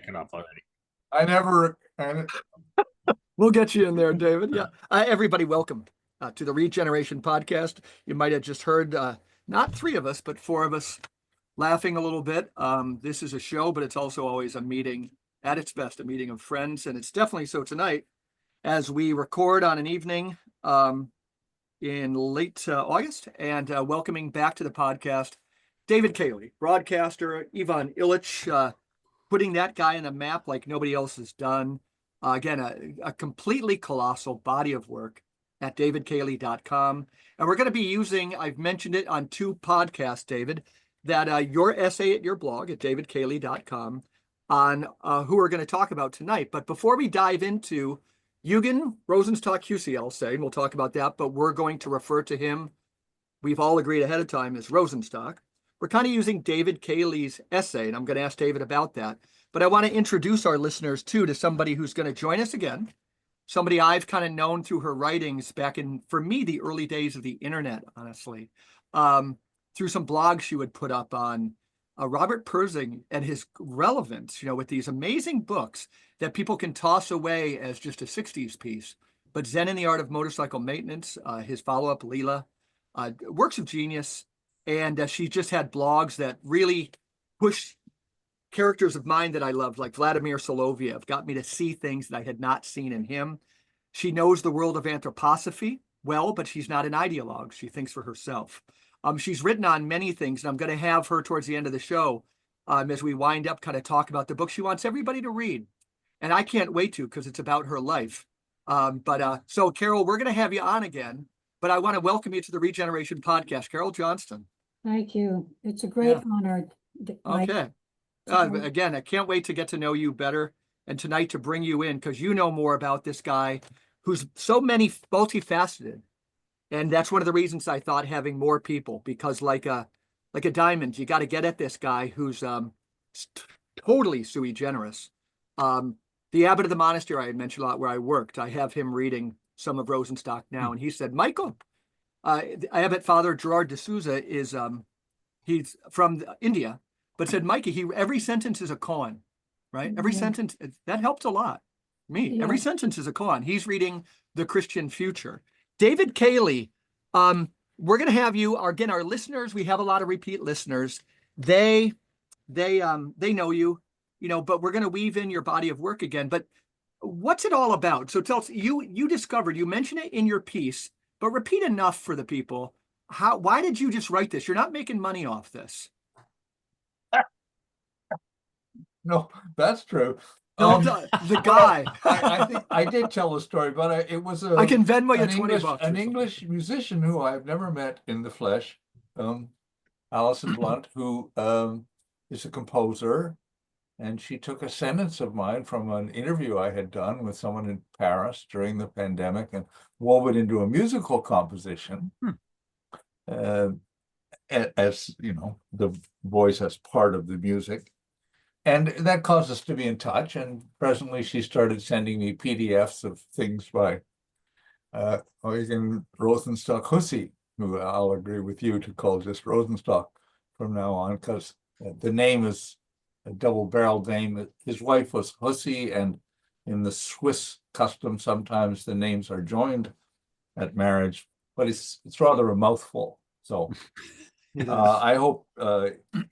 cannot upload any. I never. We'll get you in there, David. Yeah. Everybody, welcome to the Regeneration Podcast. You might have just heard not three of us, but four of us laughing a little bit. This is a show, but it's also always a meeting at its best, a meeting of friends. And it's definitely so tonight as we record on an evening in late August and welcoming back to the podcast, David Cayley, broadcaster, Ivan Illich, putting that guy on the map like nobody else has done. Again, a completely colossal body of work at davidcayley.com. And we're going to be using, I've mentioned it on 2 podcasts, David, that your essay at your blog at davidcayley.com on who we're going to talk about tonight. But before we dive into Eugen Rosenstock-Heussy, I'll say, and we'll talk about that, but we're going to refer to him, we've all agreed ahead of time, as Rosenstock. We're kind of using David Cayley's essay, and I'm going to ask David about that. But I want to introduce our listeners, too, to somebody who's going to join us again, somebody I've kind of known through her writings back in, for me, the early days of the internet, honestly, through some blogs she would put up on Robert Persing and his relevance, with these amazing books that people can toss away as just a 60s piece. But Zen in the Art of Motorcycle Maintenance, his follow-up, Leela, works of genius. And she just had blogs that really pushed characters of mine that I loved, like Vladimir Soloviev, got me to see things that I had not seen in him. She knows the world of anthroposophy well, but she's not an ideologue. She thinks for herself. She's written on many things, and I'm going to have her towards the end of the show as we wind up kind of talk about the book she wants everybody to read. And I can't wait to, because it's about her life. So, Caryl, we're going to have you on again, but I want to welcome you to the Regeneration Podcast. Caryl Johnston. Thank you. It's a great honor. Okay. Again, I can't wait to get to know you better and tonight to bring you in because you know more about this guy who's so multifaceted. And that's one of the reasons I thought having more people, because like a diamond, you got to get at this guy who's totally sui generis. The abbot of the monastery I had mentioned a lot where I worked, I have him reading some of Rosenstock now. And he said, Michael, Abbot Father Gerard de Souza is, he's from India, but said, Mikey, every sentence is a koan, right? Every sentence, that helped a lot. Every sentence is a koan. He's reading The Christian Future. David Cayley, we're going to have you, again, our listeners, we have a lot of repeat listeners. They know you, but we're going to weave in your body of work again. But what's it all about? So tell us, you discovered, you mentioned it in your piece, but repeat enough for the people. Why did you just write this? You're not making money off this. No, that's true. The guy. I think I did tell a story, but it was I can Venmo you $20. An English musician who I've never met in the flesh, Alison Blunt, who is a composer, and she took a sentence of mine from an interview I had done with someone in Paris during the pandemic and wove it into a musical composition. As the voice as part of the music. And that caused us to be in touch. And presently she started sending me PDFs of things by Eugen Rosenstock-Heussy, who I'll agree with you to call just Rosenstock from now on, because the name is a double-barreled name. His wife was Heussy, and in the Swiss custom, sometimes the names are joined at marriage, but it's rather a mouthful. So I hope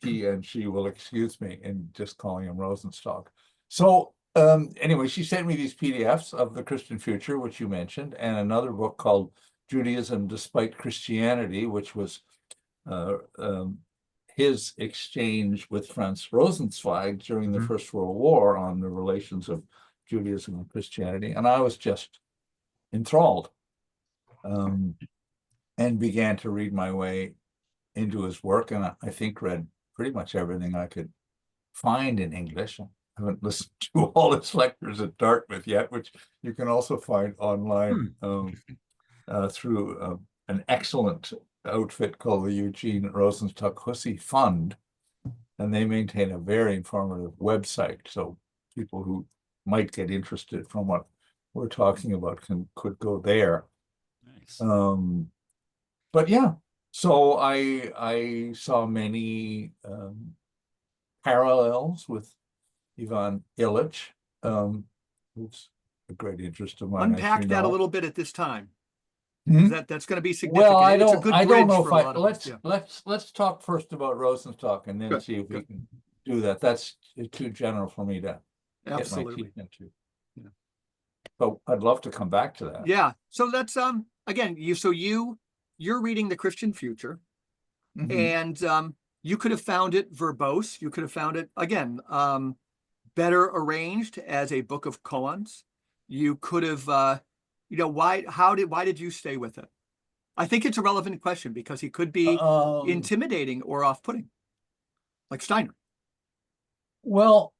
he and she will excuse me in just calling him Rosenstock. So anyway, she sent me these PDFs of The Christian Future, which you mentioned, and another book called Judaism Despite Christianity, which was his exchange with Franz Rosenzweig during the First World War on the relations of Judaism and Christianity. And I was just enthralled and began to read my way into his work, and I think read pretty much everything I could find in English. I haven't listened to all his lectures at Dartmouth yet, which you can also find online through an excellent outfit called the Eugen Rosenstock-Heussy Fund, and they maintain a very informative website, so people who might get interested from what we're talking about could go there. Nice. But yeah, so I saw many parallels with Ivan Illich, who's a great interest of mine. as Unpack you that a know. little bit at this time. Hmm? That's going to be significant. Well, It's a good I don't bridge know for if a I, lot of us. Yeah. let's talk first about Rosenstock and then Good, see if we good. can do that. That's too general for me to get my Absolutely. teeth into. Yeah. But I'd love to come back to that. Yeah. So let's again, you're reading The Christian Future, Mhm. and you could have found it verbose. You could have found it again better arranged as a book of koans. You could have why did you stay with it? I think it's a relevant question because he could be intimidating or off-putting, like Steiner. Well,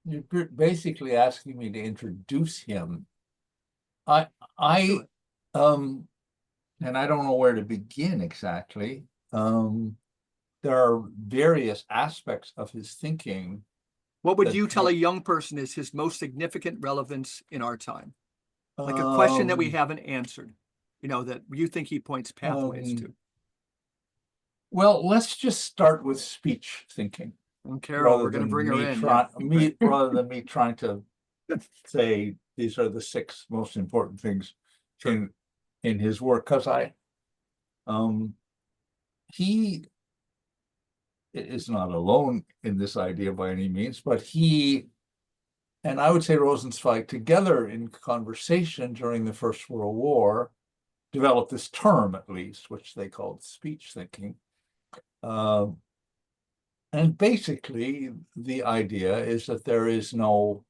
you're basically asking me to introduce him. I Do it. and I don't know where to begin exactly. There are various aspects of his thinking. What would that you tell a make- young person is his most significant relevance in our time? Like a question that we um, haven't answered, that you think he points pathways to. Well, let's just start with speech thinking. And Caryl, we're going to bring her in. Yeah. Rather than me trying to say these are the 6 most important things Sure. in his work, because he is not alone in this idea by any means, but he and I would say Rosenzweig together in conversation during the First World War developed this term, at least, which they called speech thinking. And basically, the idea is that there is not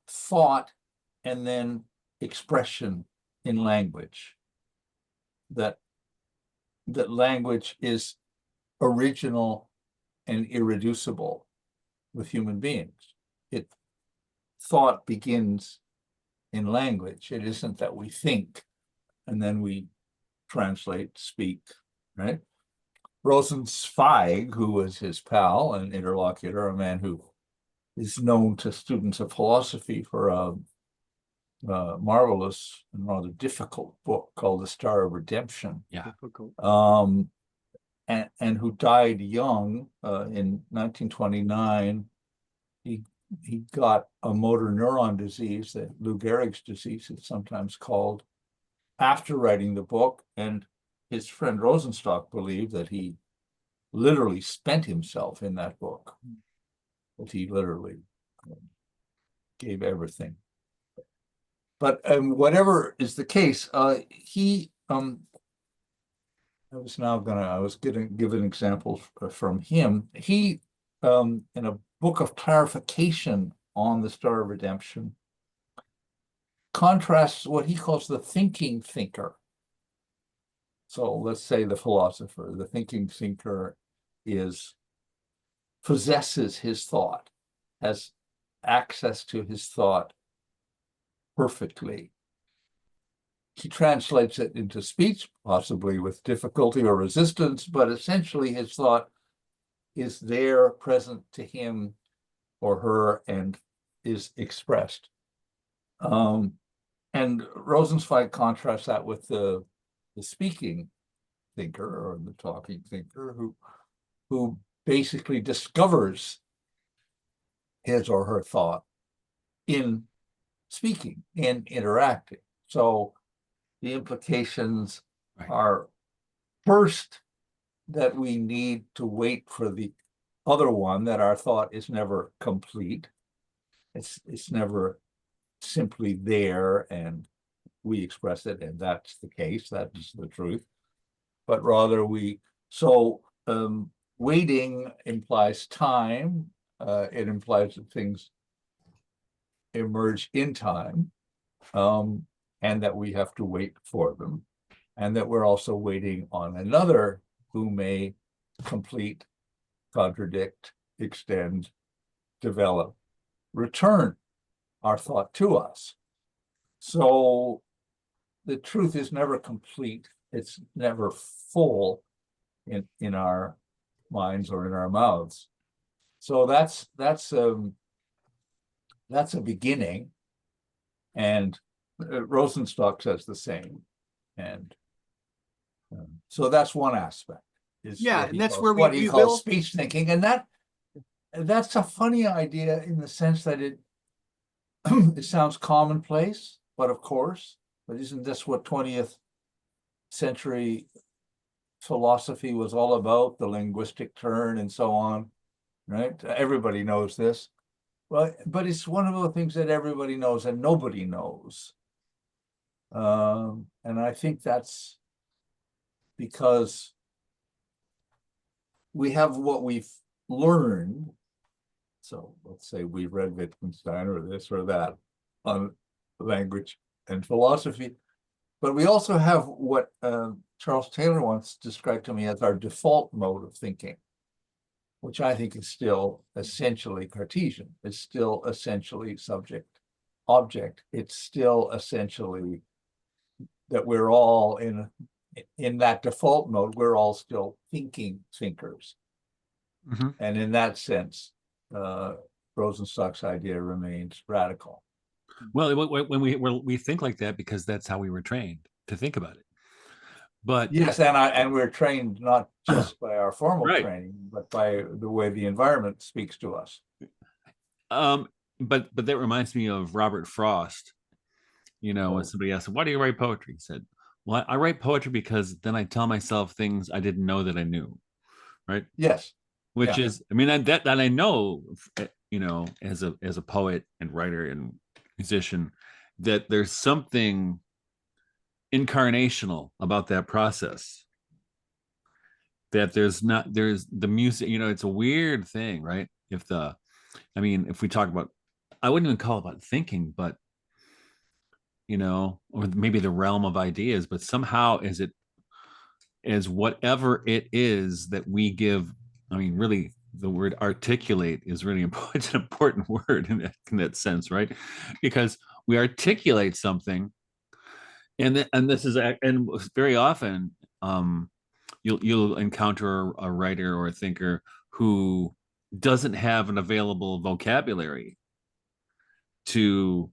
thought and then expression in language. That language is original and irreducible with human beings. Thought begins in language. It isn't that we think and then we translate, speak, right? Rosenzweig, who was his pal and interlocutor, a man who is known to students of philosophy for a marvelous and rather difficult book called The Star of Redemption. Yeah. And who died young in 1929. He got a motor neuron disease, that Lou Gehrig's disease, it's sometimes called, after writing the book. And his friend Rosenstock believed that he literally spent himself in that book, that he literally gave everything. But whatever is the case, he I was given examples from him. He in a book of clarification on the Star of Redemption contrasts what he calls the thinking thinker. So let's say the philosopher, the thinking thinker possesses his thought, has access to his thought perfectly. He translates it into speech, possibly with difficulty or resistance, but essentially his thought is there, present to him or her, and is expressed. And Rosenzweig contrasts that with the speaking thinker or the talking thinker who basically discovers his or her thought in speaking, in interacting. So the implications are, first, that we need to wait for the other one, that our thought is never complete. It's never simply there and we express it and that's the case, that's the truth. But rather waiting implies time. It implies that things emerge in time, and that we have to wait for them, and that we're also waiting on another who may complete, contradict, extend, develop, return our thought to us. So the truth is never complete. It's never full in our minds or in our mouths. So that's a beginning. And Rosenstock says the same. And so that's one aspect, Yeah, what and he that's calls, where what he we calls will. speech thinking. And that's a funny idea in the sense that it it sounds commonplace, but of course, but isn't this what 20th century philosophy was all about, the linguistic turn and so on, right? Everybody knows this. Well, but it's one of the things that everybody knows and nobody knows. And I think that's because we have what we've learned. So let's say we read Wittgenstein or this or that on language and philosophy, but we also have what Charles Taylor once described to me as our default mode of thinking, which I think is still essentially Cartesian. It's still essentially subject object. It's still essentially that we're all in that default mode. We're all still thinking thinkers. Mm-hmm. And in that sense, Rosenstock's idea remains radical. Well, when we think like that because that's how we were trained to think about it. But yes, and we're trained not just by our formal right. training, but by the way the environment speaks to us. But that reminds me of Robert Frost. You know, when somebody asked him, "Why do you write poetry?" He said, "Well, I write poetry because then I tell myself things I didn't know that I knew." Right? Yes. Which is, I mean, that I know, you know, as a poet and writer and musician, that there's something incarnational about that process. That there's the music, you know, it's a weird thing, right? If we talk about, I wouldn't even call it about thinking, but you know, or maybe the realm of ideas, but somehow as whatever it is that we give, I mean, really the word articulate is really important. It's an important word in that sense, right? Because we articulate something, and this is, and very often you'll encounter a writer or a thinker who doesn't have an available vocabulary to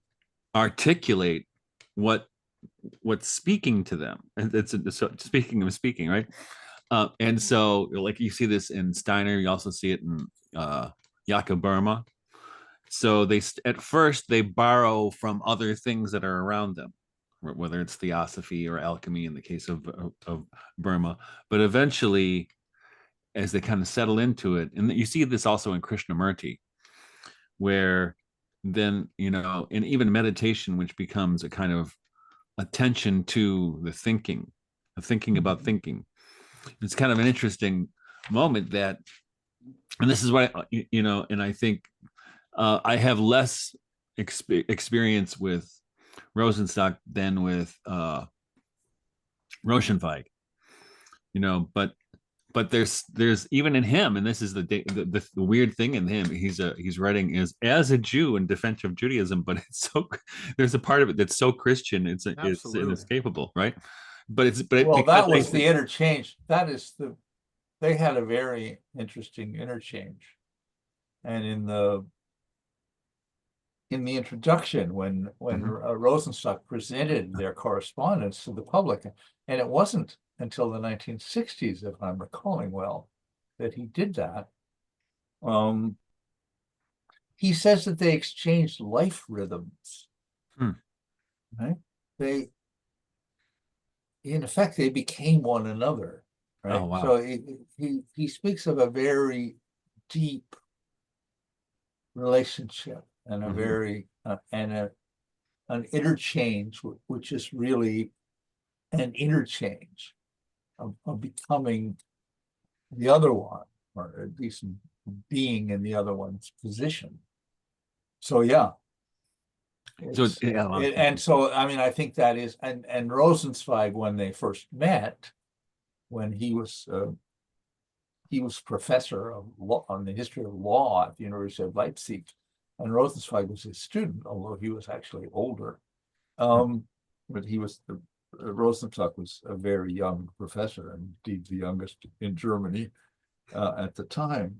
articulate what's speaking to them. And it's speaking of speaking, right? And so, like you see this in Steiner, you also see it in Jakob Burma. So at first they borrow from other things that are around them, whether it's theosophy or alchemy in the case of Burma. But eventually, as they kind of settle into it, and you see this also in Krishnamurti, where then, you know, and even meditation, which becomes a kind of attention to the thinking about thinking. It's kind of an interesting moment that, and this is what you know, and I think I have less experience with Rosenstock than with Rauschenweig, you know, but there's even in him, and this is the weird thing in him, he's writing as a Jew in defense of Judaism, but it's so, there's a part of it that's so Christian, it's inescapable, right? But that was the interchange. They had a very interesting interchange. And in the introduction, when Rosenstock presented their correspondence to the public, and it wasn't until the 1960s, if I'm recalling well, that he did that. He says that they exchanged life rhythms. Right? In effect, they became one another. Right? Oh, wow. So he speaks of a very deep relationship and a very an interchange, which is really an interchange of becoming the other one, or at least being in the other one's position. So yeah. And so I mean, I think that is, and Rosenzweig, when they first met, when he was professor of law, on the history of law at the University of Leipzig, and Rosenzweig was his student, although he was actually older. But Rosenstock was a very young professor, and indeed the youngest in Germany at the time.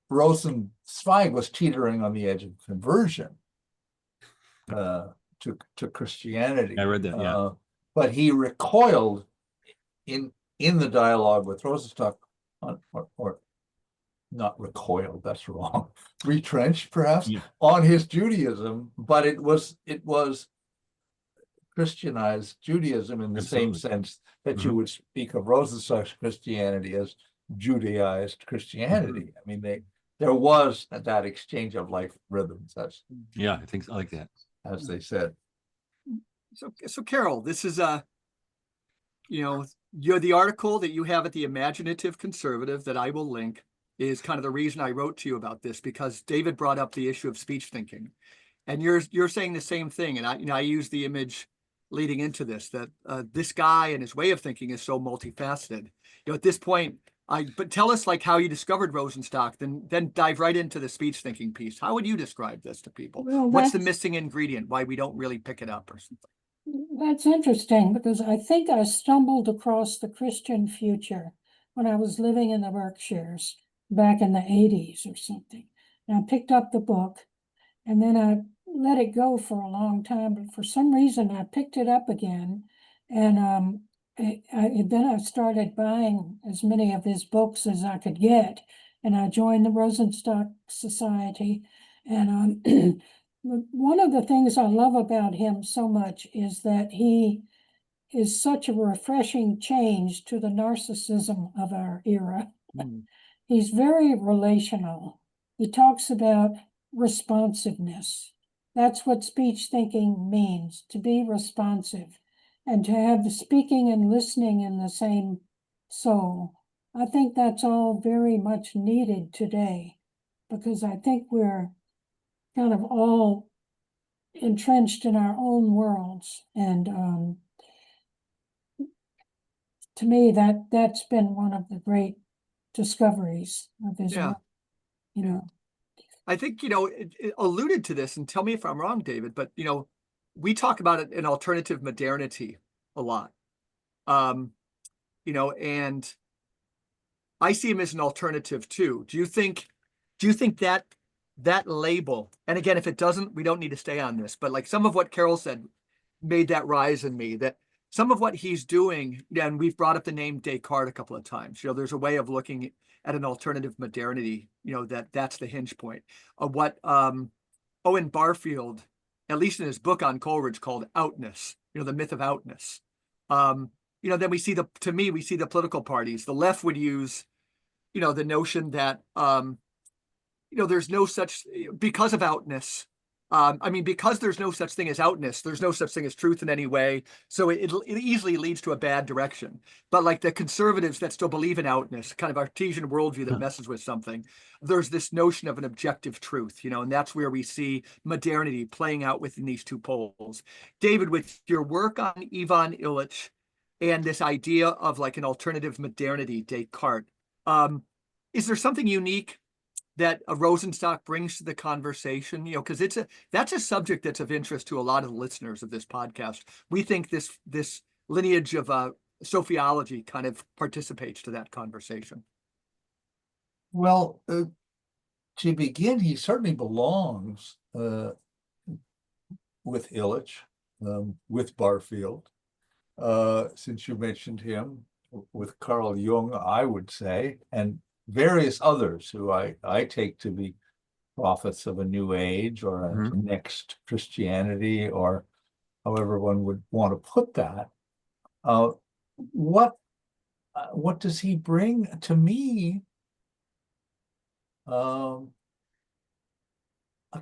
Rosenzweig was teetering on the edge of conversion to Christianity. I read that, yeah. But he recoiled in in the dialogue with Rosenstock, or not recoiled, that's wrong, retrenched perhaps Yeah. on his Judaism, but it was Christianized Judaism in the same Absolutely. sense that you would speak of Rosenstock's Christianity as Judaized Christianity. I mean, there was that exchange of life rhythms, Yeah, I think I like that. as they said. So Caryl, this is you're the article that you have at the Imaginative Conservative that I will link is kind of the reason I wrote to you about this, because David brought up the issue of speech thinking, and you're saying the same thing. And I use the image leading into this that this guy and his way of thinking is so multifaceted. At this point, but tell us like how you discovered Rosenstock, then dive right into the speech thinking piece. How would you describe this to people? Well, What's the missing ingredient? Why we don't really pick it up or something? that's interesting because I think I stumbled across the Christian Future when I was living in the Berkshires back in the 80s or something. And I picked up the book and then I let it go for a long time, but for some reason I picked it up again. And then I started buying as many of his books as I could get. And I joined the Rosenstock Society. And one of the things I love about him so much is that he is such a refreshing change to the narcissism of our era. He's very relational. He talks about responsiveness. That's what speech thinking means, to be responsive and to have the speaking and listening in the same soul. I think that's all very much needed today because I think we're kind of all entrenched in our own worlds. And to me, that's been one of the great discoveries of his work, you know. I think, it alluded to this, and tell me if I'm wrong, David, but, we talk about it in alternative modernity a lot. And I see him as an alternative too. Do you think that label, and again, if it doesn't, we don't need to stay on this, but like some of what Caryl said made that rise in me, that some of what he's doing, and we've brought up the name Descartes a couple of times, there's a way of looking at an alternative modernity, that's the hinge point of what Owen Barfield, at least in his book on Coleridge, called outness, the myth of outness. Then we see the political parties. The left would use, the notion that, there's no such, because of outness. Because there's no such thing as outness, there's no such thing as truth in any way. So it easily leads to a bad direction. But like the conservatives that still believe in outness, kind of Artesian worldview that messes with something, there's this notion of an objective truth, and that's where we see modernity playing out within these two poles. David, with your work on Ivan Illich and this idea of like an alternative modernity, Descartes, is there something unique that a Rosenstock brings to the conversation, because that's a subject that's of interest to a lot of the listeners of this podcast. We think this lineage of sophiology kind of participates to that conversation. Well, to begin, he certainly belongs with Illich, with Barfield, since you mentioned him, with Carl Jung, I would say, and various others who I take to be prophets of a new age or a next Christianity, or however one would want to put that. What does he bring to me? A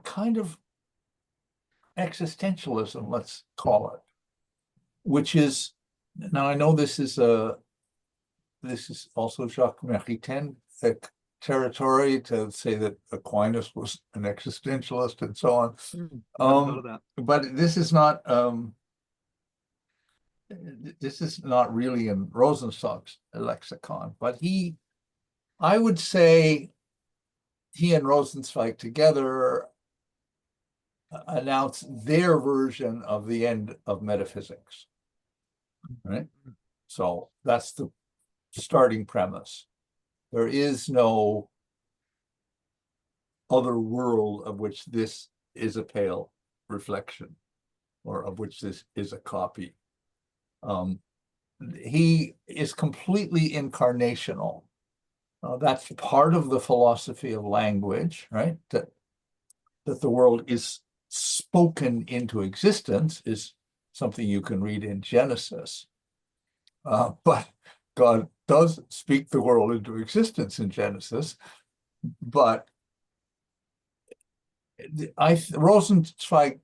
kind of existentialism, let's call it, which is, now I know this is also Jacques Maritain territory to say that Aquinas was an existentialist and so on. But this is not really in Rosenstock's lexicon. But I would say he and Rosenstock together announced their version of the end of metaphysics, right? So that's the starting premise. There is no other world of which this is a pale reflection, or of which this is a copy. he is completely incarnational. That's part of the philosophy of language, right? That the world is spoken into existence is something you can read in Genesis. But God does speak the world into existence in Genesis. But Rosenstock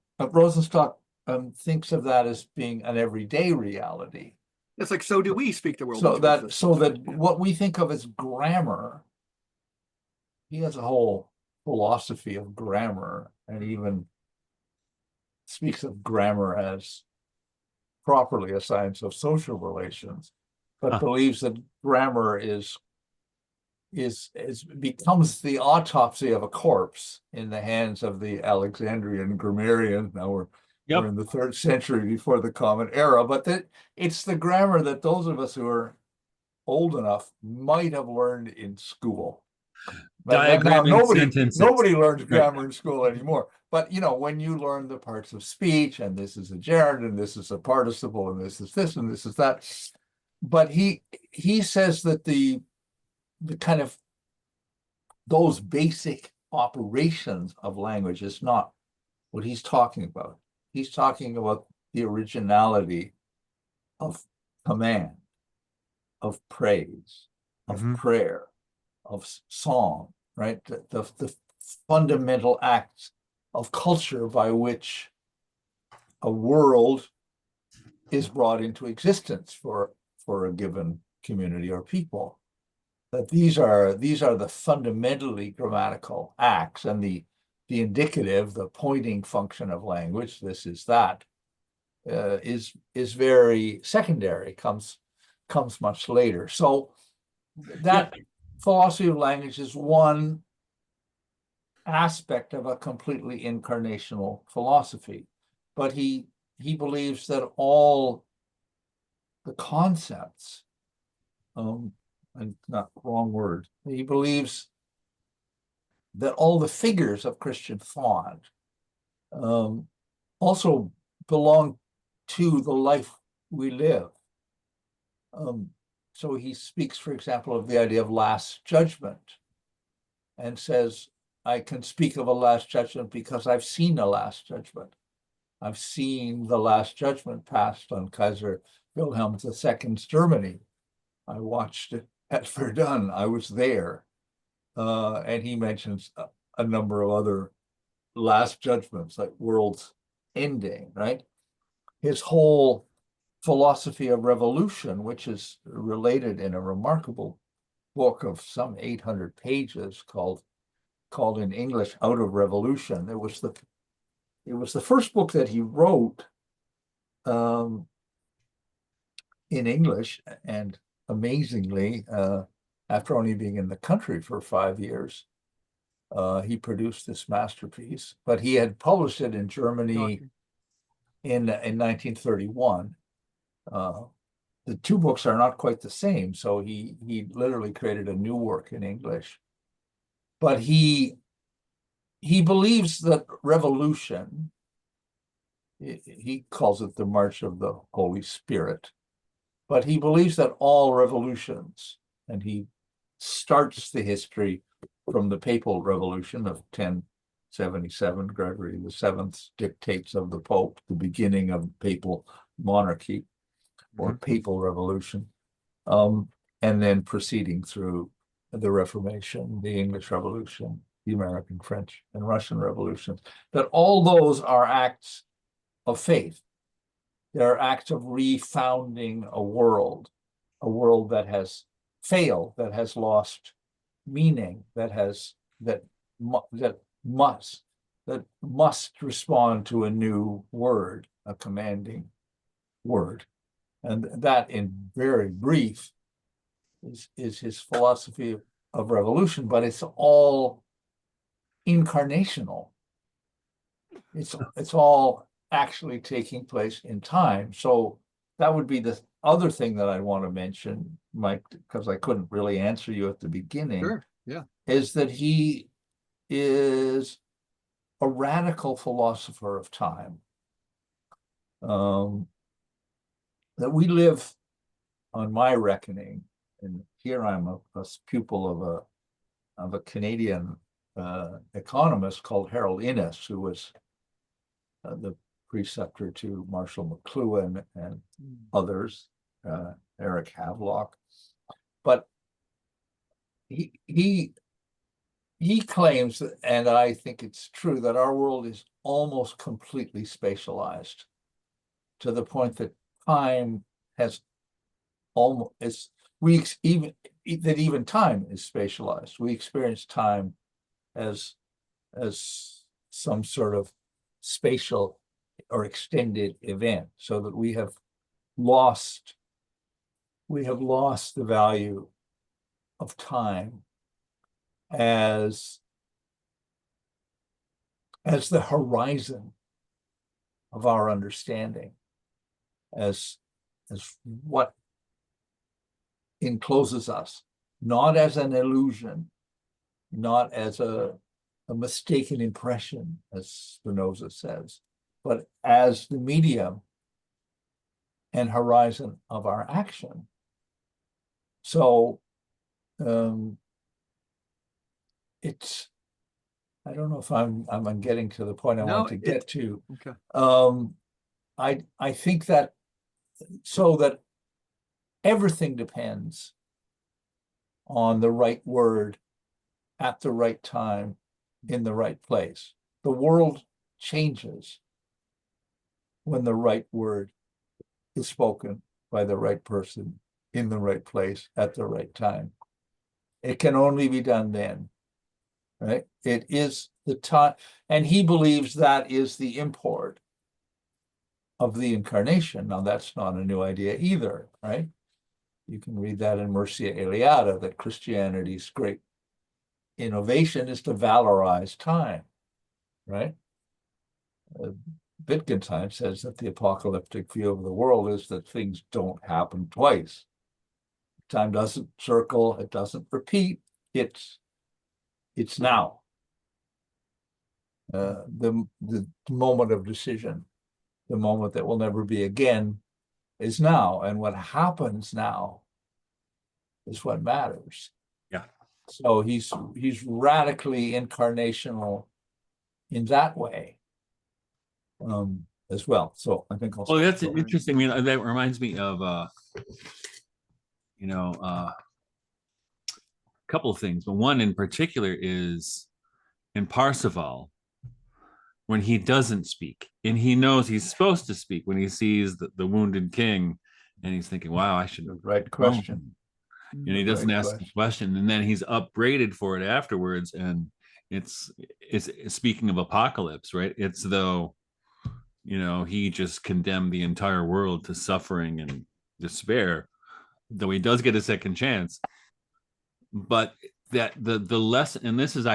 thinks of that as being an everyday reality. It's like, so do we speak the world So into that existence. so that what we think of as grammar, he has a whole philosophy of grammar, and even speaks of grammar as properly a science of social relations, but believes that grammar becomes the autopsy of a corpse in the hands of the Alexandrian grammarians. Now we're in the 3rd century before the Common Era, but that it's the grammar that those of us who are old enough might have learned in school. But now nobody learns grammar in school anymore. But when you learn the parts of speech, and this is a gerund, and this is a participle, and this is this, and this is that. But he says that the kind of those basic operations of language is not what he's talking about. He's talking about the originality of command, of praise, of prayer, of song, right? The fundamental acts of culture by which a world is brought into existence for a given community or people. That these are the fundamentally grammatical acts, and the indicative, the pointing function of language, this is that, is very secondary, comes much later. So that philosophy of language is one aspect of a completely incarnational philosophy, but he believes that all the concepts, and not wrong word, he believes that all the figures of Christian thought also belong to the life we live. So he speaks, for example, of the idea of last judgment, and says, I can speak of a last judgment because I've seen a last judgment. I've seen the last judgment passed on Kaiser Wilhelm II's Germany. I watched it at Verdun. I was there. And he mentions a number of other last judgments, like world's ending, right? His whole philosophy of revolution, which is related in a remarkable book of some 800 pages called in English Out of Revolution. It was the first book that he wrote in English, and amazingly, after only being in the country for 5 years, he produced this masterpiece. But he had published it in Germany in 1931. The two books are not quite the same, so he literally created a new work in English. But he believes that revolution, he calls it the march of the Holy Spirit, but he believes that all revolutions, and he starts the history from the papal revolution of 1077, Gregory VII's dictates of the Pope, the beginning of papal monarchy or papal revolution, and then proceeding through the Reformation, the English Revolution, the American, French, and Russian revolutions, that all those are acts of faith. They're acts of refounding a world that has failed, that has lost meaning, that must respond to a new word, a commanding word. And that, in very brief, is his philosophy of revolution, but it's all incarnational. It's all actually taking place in time. So that would be the other thing that I want to mention, Mike, because I couldn't really answer you at the beginning. Sure. Yeah. Is that he is a radical philosopher of time. That we live on my reckoning, and here I'm a pupil of a Canadian economist called Harold Innes, who was the preceptor to Marshall McLuhan and others, Eric Havelock. But he claims, and I think it's true, that our world is almost completely spatialized, to the point that time has almost even time is spatialized. We experience time as some sort of spatial or extended event, so that we have lost the value of time as the horizon of our understanding, as what encloses us, not as an illusion, not as a mistaken impression, as Spinoza says, but as the medium and horizon of our action. So it's, I don't know if I'm getting to the point I want to get to. Okay. I think that, so that everything depends on the right word at the right time in the right place. The world changes when the right word is spoken by the right person in the right place at the right time. It can only be done then, right? It is the time, and he believes that is the import of the incarnation. Now, that's not a new idea either, right? You can read that in Mercia Eliada, that Christianity's great innovation is to valorize time, right? Wittgenstein says that the apocalyptic view of the world is that things don't happen twice. Time doesn't circle, it doesn't repeat, it's now. The moment of decision, the moment that will never be again, is now, and what happens now is what matters. Yeah. So he's radically incarnational in that way, as well. So I think I'll. Well, that's interesting. I mean, that reminds me of a couple of things, but one in particular is in Parsifal, when he doesn't speak and he knows he's supposed to speak, when he sees the wounded king and he's thinking, wow, I should. Right question. And he doesn't ask the question, and then he's upbraided for it afterwards. And it's speaking of apocalypse, right? It's though, he just condemned the entire world to suffering and despair, though he does get a second chance. But that the lesson, and this is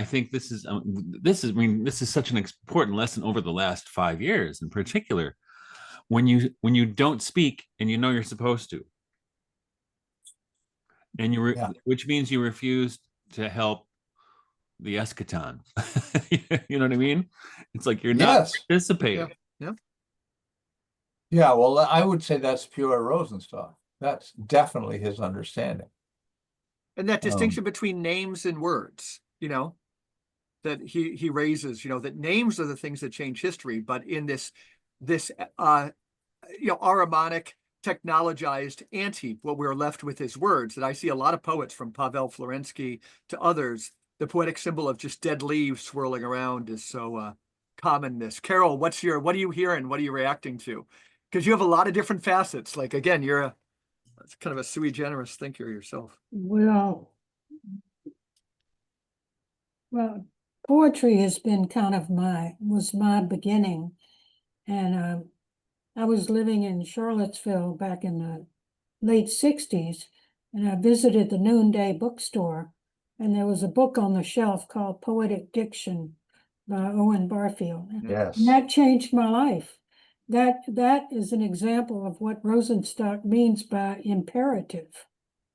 such an important lesson over the last 5 years in particular, when you don't speak and you're supposed to, and which means you refuse to help the eschaton. You know what I mean? It's like you're not participating. Yeah, well, I would say that's pure Rosenstock. That's definitely his understanding. And that distinction between names and words, that he raises, that names are the things that change history, but in this Ahrimanic, technologized ante, what we're left with is words. That I see a lot of poets, from Pavel Florensky to others, the poetic symbol of just dead leaves swirling around is so commonness. Caryl, what are you hearing? What are you reacting to? Because you have a lot of different facets. Like, again, you're it's kind of a sui generis thinker yourself. Well, poetry has been kind of was my beginning. And I was living in Charlottesville back in the late 60s, and I visited the Noonday bookstore, and there was a book on the shelf called Poetic Diction by Owen Barfield. Yes. And that changed my life. That is an example of what Rosenstock means by imperative,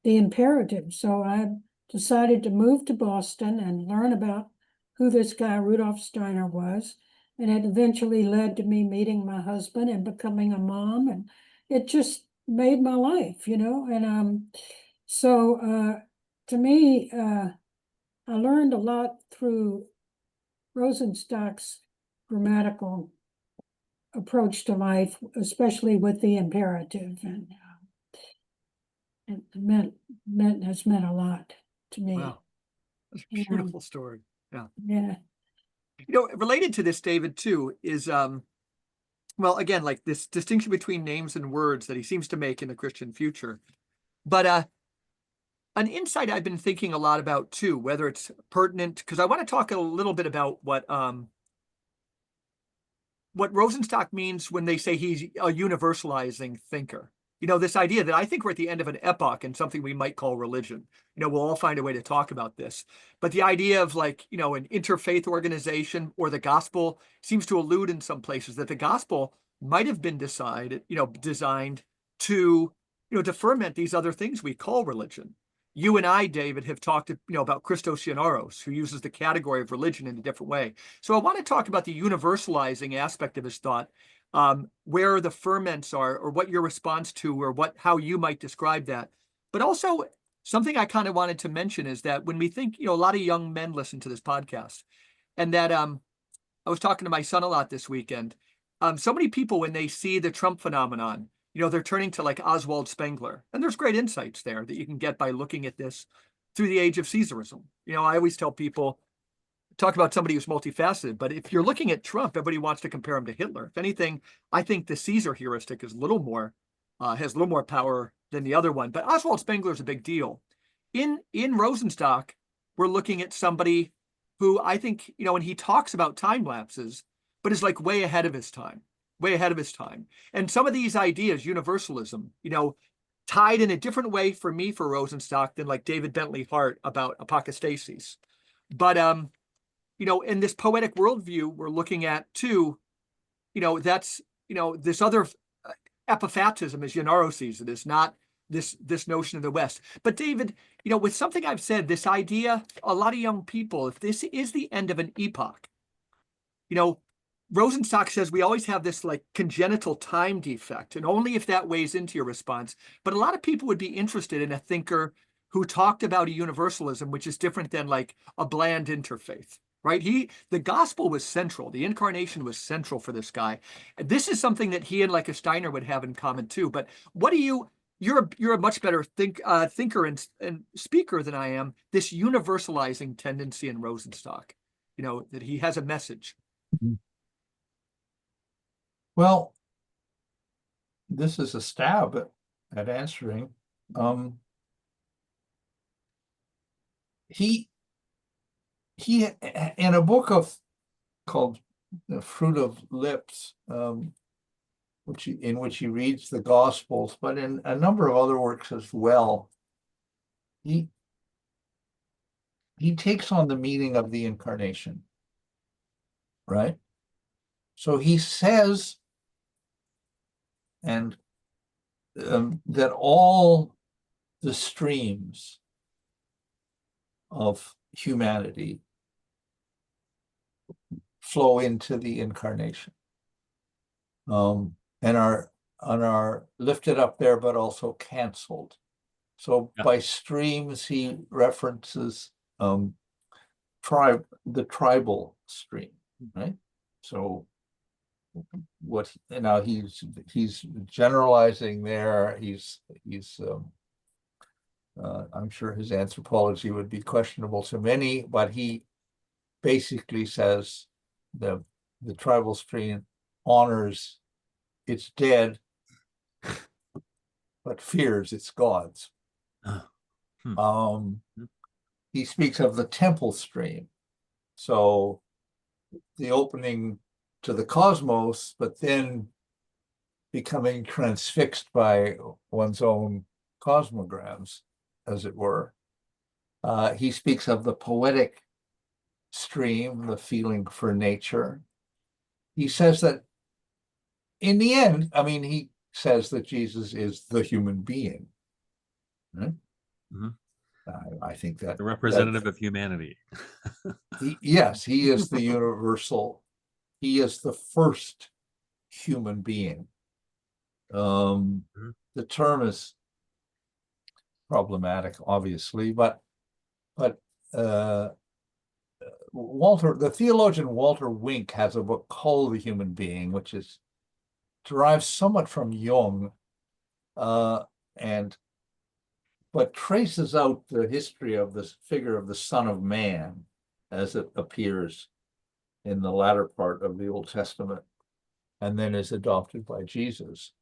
the imperative. So I decided to move to Boston and learn about who this guy Rudolf Steiner was. And it eventually led to me meeting my husband and becoming a mom. And it just made my life, and so to me, I learned a lot through Rosenstock's grammatical approach to life, especially with the imperative, and it has meant a lot to me. Wow. That's a Yeah. beautiful story. Yeah. Yeah. Related to this, David, too, is well, again, like this distinction between names and words that he seems to make in the Christian future. But an insight I've been thinking a lot about too, whether it's pertinent, because I want to talk a little bit about what Rosenstock means when they say he's a universalizing thinker. This idea that I think we're at the end of an epoch and something we might call religion. We'll all find a way to talk about this. But the idea of an interfaith organization or the gospel seems to allude in some places that the gospel might have been designed to, to ferment these other things we call religion. You and I, David, have talked, about Christos Ioanouros, who uses the category of religion in a different way. So I want to talk about the universalizing aspect of his thought, where the ferments are, or what your response to, or how you might describe that. But also, something I kind of wanted to mention is that when we think, a lot of young men listen to this podcast, and that I was talking to my son a lot this weekend. So many people, when they see the Trump phenomenon, they're turning to like Oswald Spengler, and there's great insights there that you can get by looking at this through the age of Caesarism. I always tell people, talk about somebody who's multifaceted, but if you're looking at Trump, everybody wants to compare him to Hitler. If anything, I think the Caesar heuristic is has a little more power than the other one. But Oswald Spengler is a big deal. In Rosenstock, we're looking at somebody who I think, when he talks about time lapses, but is like way ahead of his time. And some of these ideas, universalism, tied in a different way for me for Rosenstock than like David Bentley Hart about apostasis. But in this poetic worldview we're looking at too, that's this other epiphatism, as Ioanouros sees it, is not this notion of the West. But David, with something I've said, this idea, a lot of young people, if this is the end of an epoch, Rosenstock says we always have this like congenital time defect, and only if that weighs into your response. But a lot of people would be interested in a thinker who talked about a universalism, which is different than like a bland interfaith, right? The gospel was central. The incarnation was central for this guy. This is something that he and like a Steiner would have in common too. But what do you're a much better thinker and speaker than I am. This universalizing tendency in Rosenstock, that he has a message. Well, this is a stab at answering. He in a book called The Fruit of Lips, in which he reads the Gospels, but in a number of other works as well, he takes on the meaning of the incarnation, right? So he says, and that all the streams of humanity flow into the incarnation, and are lifted up there, but also canceled. So by streams, he references the tribal stream, right? So now he's generalizing there. I'm sure his anthropology would be questionable to many, but he basically says the tribal stream honors its dead, but fears its gods. He speaks of the temple stream, so the opening to the cosmos, but then becoming transfixed by one's own cosmograms, as it were. He speaks of the poetic stream, the feeling for nature. He says that in the end, he says that Jesus is the human being. Right? I think that the representative of humanity. Yes, he is the universal. He is the first human being. The term is problematic, obviously, but the theologian Walter Wink has a book called The Human Being, which is derives somewhat from Jung, and but traces out the history of this figure of the Son of Man as it appears in the latter part of the Old Testament, and then is adopted by Jesus.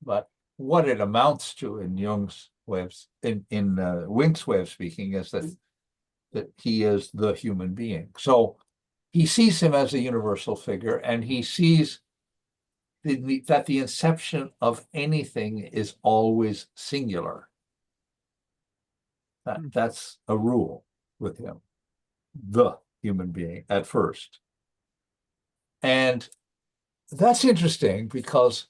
But what it amounts to in Jung's way of, in Wink's way of speaking, is that he is the human being. So he sees him as a universal figure, and he sees that the inception of anything is always singular. That's a rule with him, the human being at first. And that's interesting because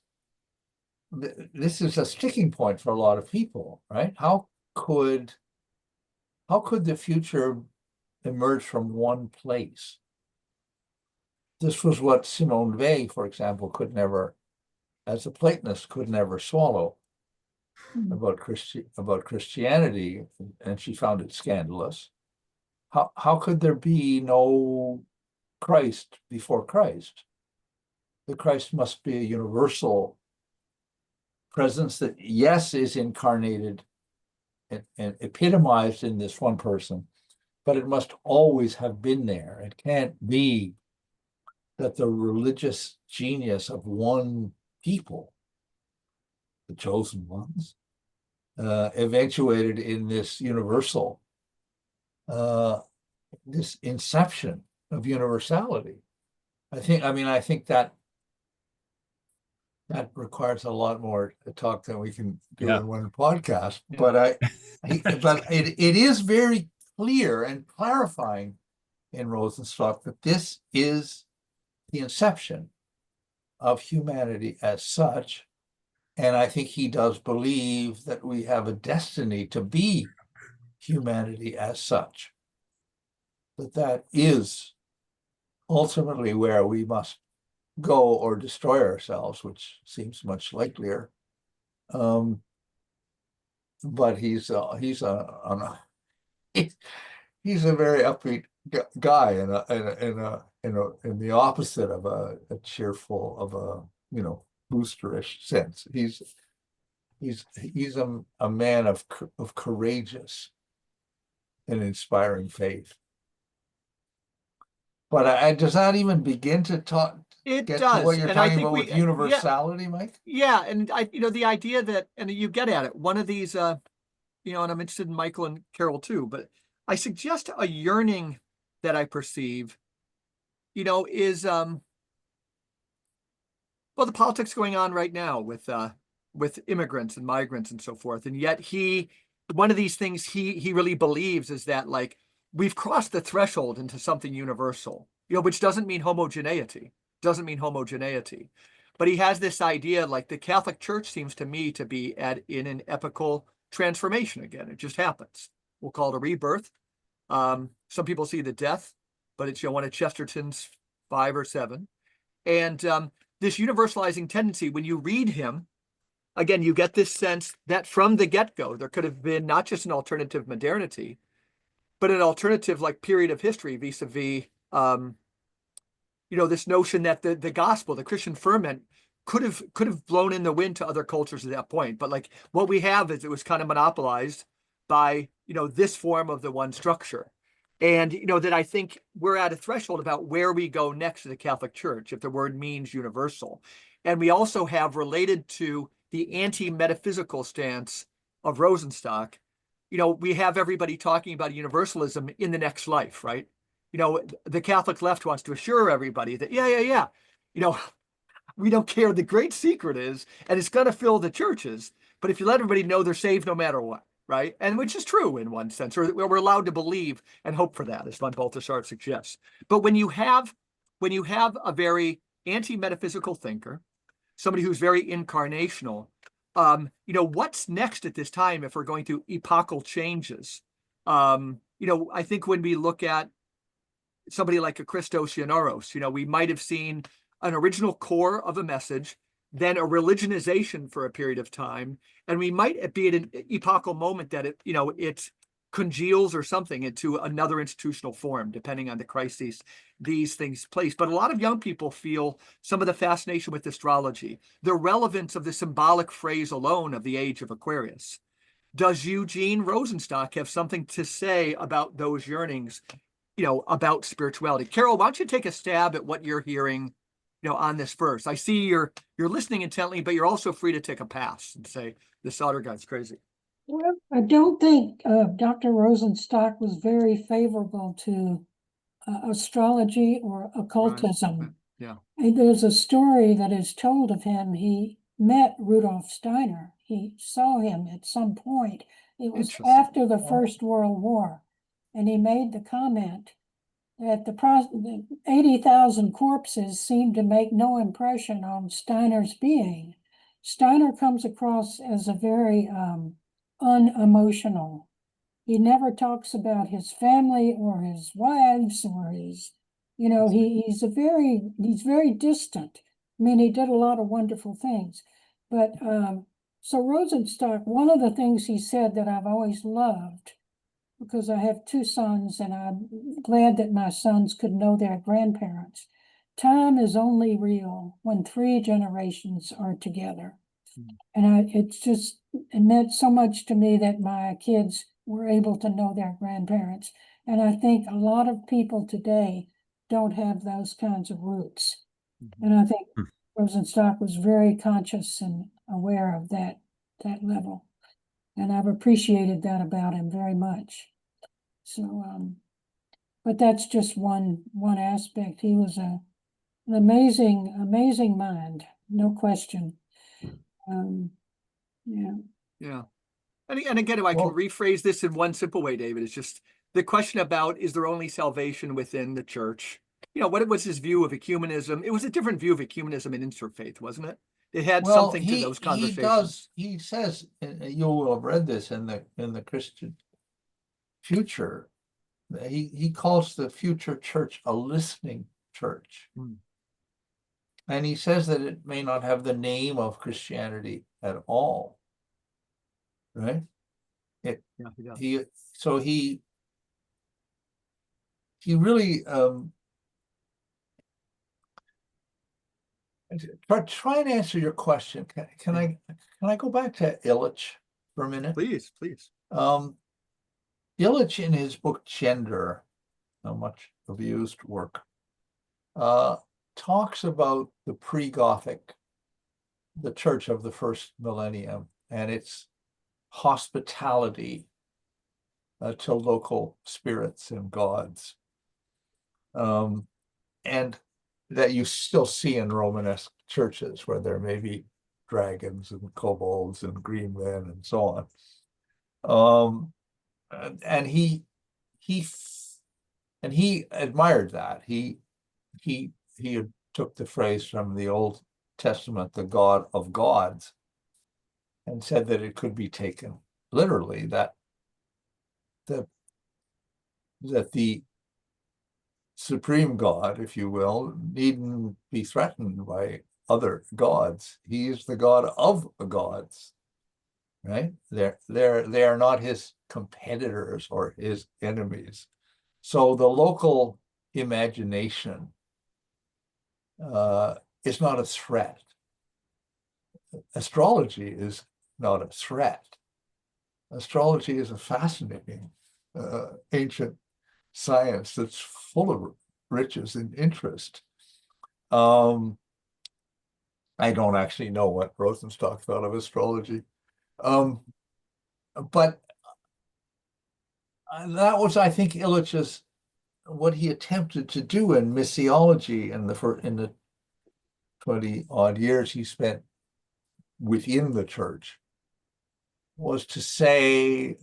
this is a sticking point for a lot of people, right? How could the future emerge from one place? This was what Simone Weil, for example, could never, as a Platonist, could never swallow about Christianity, and she found it scandalous. How could there be no Christ before Christ? The Christ must be a universal presence that, yes, is incarnated and epitomized in this one person, but it must always have been there. It can't be that the religious genius of one people, the chosen ones, eventuated in this universal, this inception of universality. I think that requires a lot more talk than we can do in one podcast. But it is very clear and clarifying in Rosenstock that this is the inception of humanity as such. And I think he does believe that we have a destiny to be humanity as such. That is ultimately where we must go or destroy ourselves, which seems much likelier. But he's a very upbeat guy, in the opposite of a cheerful, of a boosterish sense. He's a man of courageous and inspiring faith. But does that even begin to talk? It get does. to what you're And talking about with universality, Mike? Yeah, and the idea that, and you get at it, one of these, and I'm interested in Michael and Caryl too, but I suggest a yearning that I perceive, is, the politics going on right now with immigrants and migrants and so forth. And yet one of these things he really believes is that, like, we've crossed the threshold into something universal, which doesn't mean homogeneity. But he has this idea, like, the Catholic Church seems to me to be in an epical transformation again. It just happens. We'll call it a rebirth. Some people see the death, but it's one of Chesterton's 5 or 7. And this universalizing tendency, when you read him, again, you get this sense that from the get-go, there could have been not just an alternative modernity, but an alternative, like, period of history vis-a-vis, this notion that the gospel, the Christian ferment, could have blown in the wind to other cultures at that point. But, like, what we have is it was kind of monopolized by, this form of the one structure. And, that I think we're at a threshold about where we go next to the Catholic Church, if the word means universal. And we also have, related to the anti-metaphysical stance of Rosenstock, we have everybody talking about universalism in the next life, right? The Catholic left wants to assure everybody that, we don't care. The great secret is, and it's going to fill the churches, but if you let everybody know they're saved no matter what, right? And which is true in one sense, or we're allowed to believe and hope for that, as von Balthasar suggests. But when you have a very anti-metaphysical thinker, somebody who's very incarnational, what's next at this time if we're going through epochal changes? I think when we look at somebody like a Christos Ioanouros, we might have seen an original core of a message then a religionization for a period of time, and we might be at an epochal moment that it congeals or something into another institutional form, depending on the crises these things place. But a lot of young people feel some of the fascination with astrology, the relevance of the symbolic phrase alone of the age of Aquarius. Does Eugene Rosenstock have something to say about those yearnings, about spirituality? Caryl, why don't you take a stab at what you're hearing, on this first? I see you're listening intently, but you're also free to take a pass and say, this other guy's crazy. Well, I don't think Dr. Rosenstock was very favorable to astrology or occultism. Right. Yeah. And there's a story that is told of him. He met Rudolf Steiner. He saw him at some point. It was after the First World War. And he made the comment that the 80,000 corpses seemed to make no impression on Steiner's being. Steiner comes across as a very unemotional. He never talks about his family or his wives or his, he's very distant. I mean, he did a lot of wonderful things. But so Rosenstock, one of the things he said that I've always loved, because I have two sons and I'm glad that my sons could know their grandparents. Time is only real when 3 generations are together. And it meant so much to me that my kids were able to know their grandparents. And I think a lot of people today don't have those kinds of roots. And I think Rosenstock was very conscious and aware of that level. And I've appreciated that about him very much. So, but that's just one aspect. He was an amazing mind, no question. Yeah. And again, if I can rephrase this in one simple way, David, it's just the question about, is there only salvation within the church? What was his view of ecumenism? It was a different view of ecumenism and interfaith, wasn't it? It had something to those conversations. He says, you will have read this in the Christian Future. He calls the future church a listening church. And he says that it may not have the name of Christianity at all. Right? He really try and answer your question. Can I go back to Illich for a minute? Please. Illich, in his book Gender, a much abused work, talks about the pre-Gothic, the church of the first millennium, and its hospitality to local spirits and gods, and that you still see in Romanesque churches, where there may be dragons and kobolds and green men and so on. And he admired that. He took the phrase from the Old Testament, the God of gods, and said that it could be taken literally, that the supreme God, if you will, needn't be threatened by other gods. He is the God of the gods, right? They are not his competitors or his enemies. So the local imagination is not a threat. Astrology is not a threat. Astrology is a fascinating ancient science that's full of riches and interest. I don't actually know what Rosenstock thought of astrology, but that was, I think, Illich's, what he attempted to do in missiology in the 20-odd years he spent within the church, was to say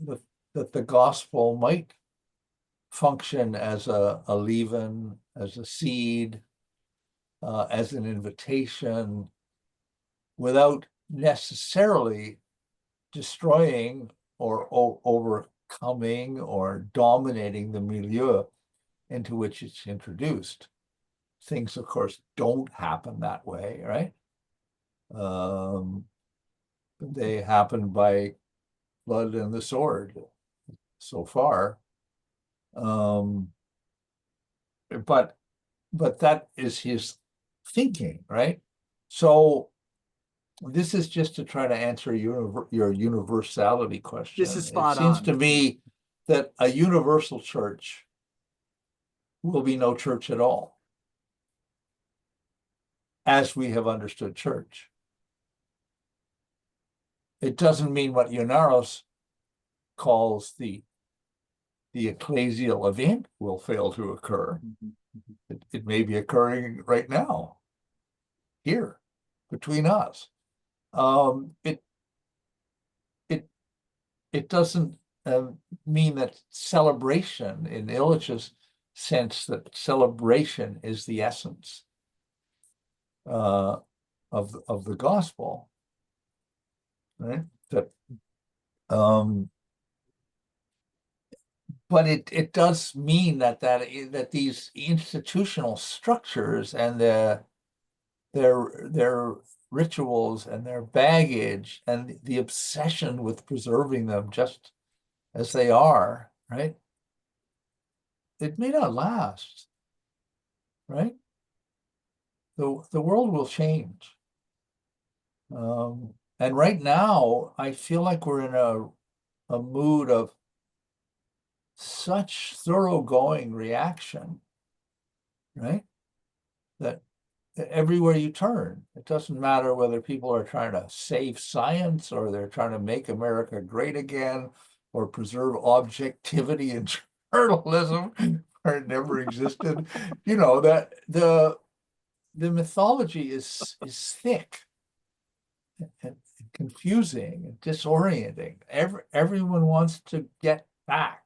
that the gospel might function as a leaven, as a seed, as an invitation, without necessarily destroying or overcoming or dominating the milieu into which it's introduced. Things, of course, don't happen that way, right? They happen by blood and the sword so far. But that is his thinking, right? So this is just to try to answer your universality question. This is spot It seems on. to me that a universal church will be no church at all, as we have understood church. It doesn't mean what Ionaros calls the ecclesial event will fail to occur. It may be occurring right now, here, between us. It doesn't mean that celebration, in Illich's sense, that celebration is the essence of the gospel, right? That, but it does mean that these institutional structures and their rituals and their baggage and the obsession with preserving them just as they are, right? It may not last, right? The world will change. And right now, I feel like we're in a mood of such thoroughgoing reaction, right? That everywhere you turn, it doesn't matter whether people are trying to save science or they're trying to make America great again or preserve objectivity and journalism where it never existed. You know, that the mythology is thick and confusing and disorienting. Everyone wants to get back,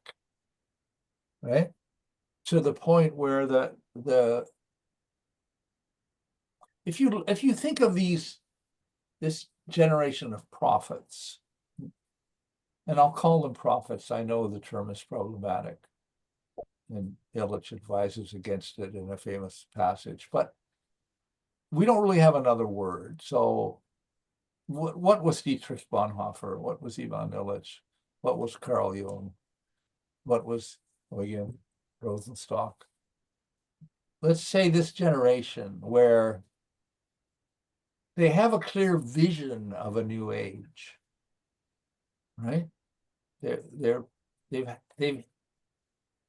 right? To the point where if you think of this generation of prophets, and I'll call them prophets, I know the term is problematic, and Illich advises against it in a famous passage, but we don't really have another word. So what was Dietrich Bonhoeffer? What was Ivan Illich? What was Carl Jung? What was Eugen Rosenstock? Let's say this generation where they have a clear vision of a new age, right?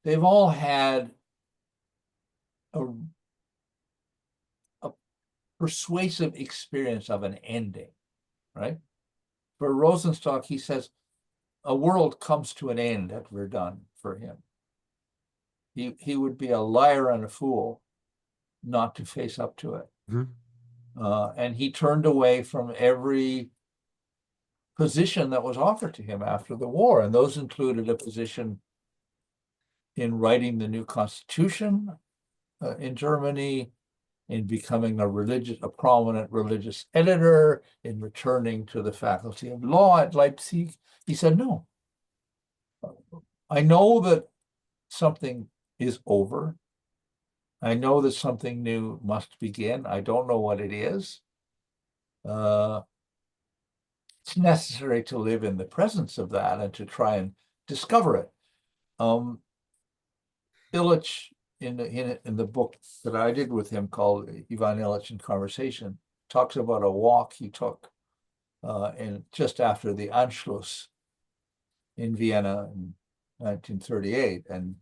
They've all had a persuasive experience of an ending, right? For Rosenstock, he says a world comes to an end at Verdun for him. He would be a liar and a fool not to face up to it. And he turned away from every position that was offered to him after the war. And those included a position in writing the new constitution in Germany, in becoming a prominent religious editor, in returning to the faculty of law at Leipzig. He said, no, I know that something is over. I know that something new must begin. I don't know what it is. It's necessary to live in the presence of that and to try and discover it. Illich, in the book that I did with him called Ivan Illich in Conversation, talks about a walk he took just after the Anschluss in Vienna in 1938. And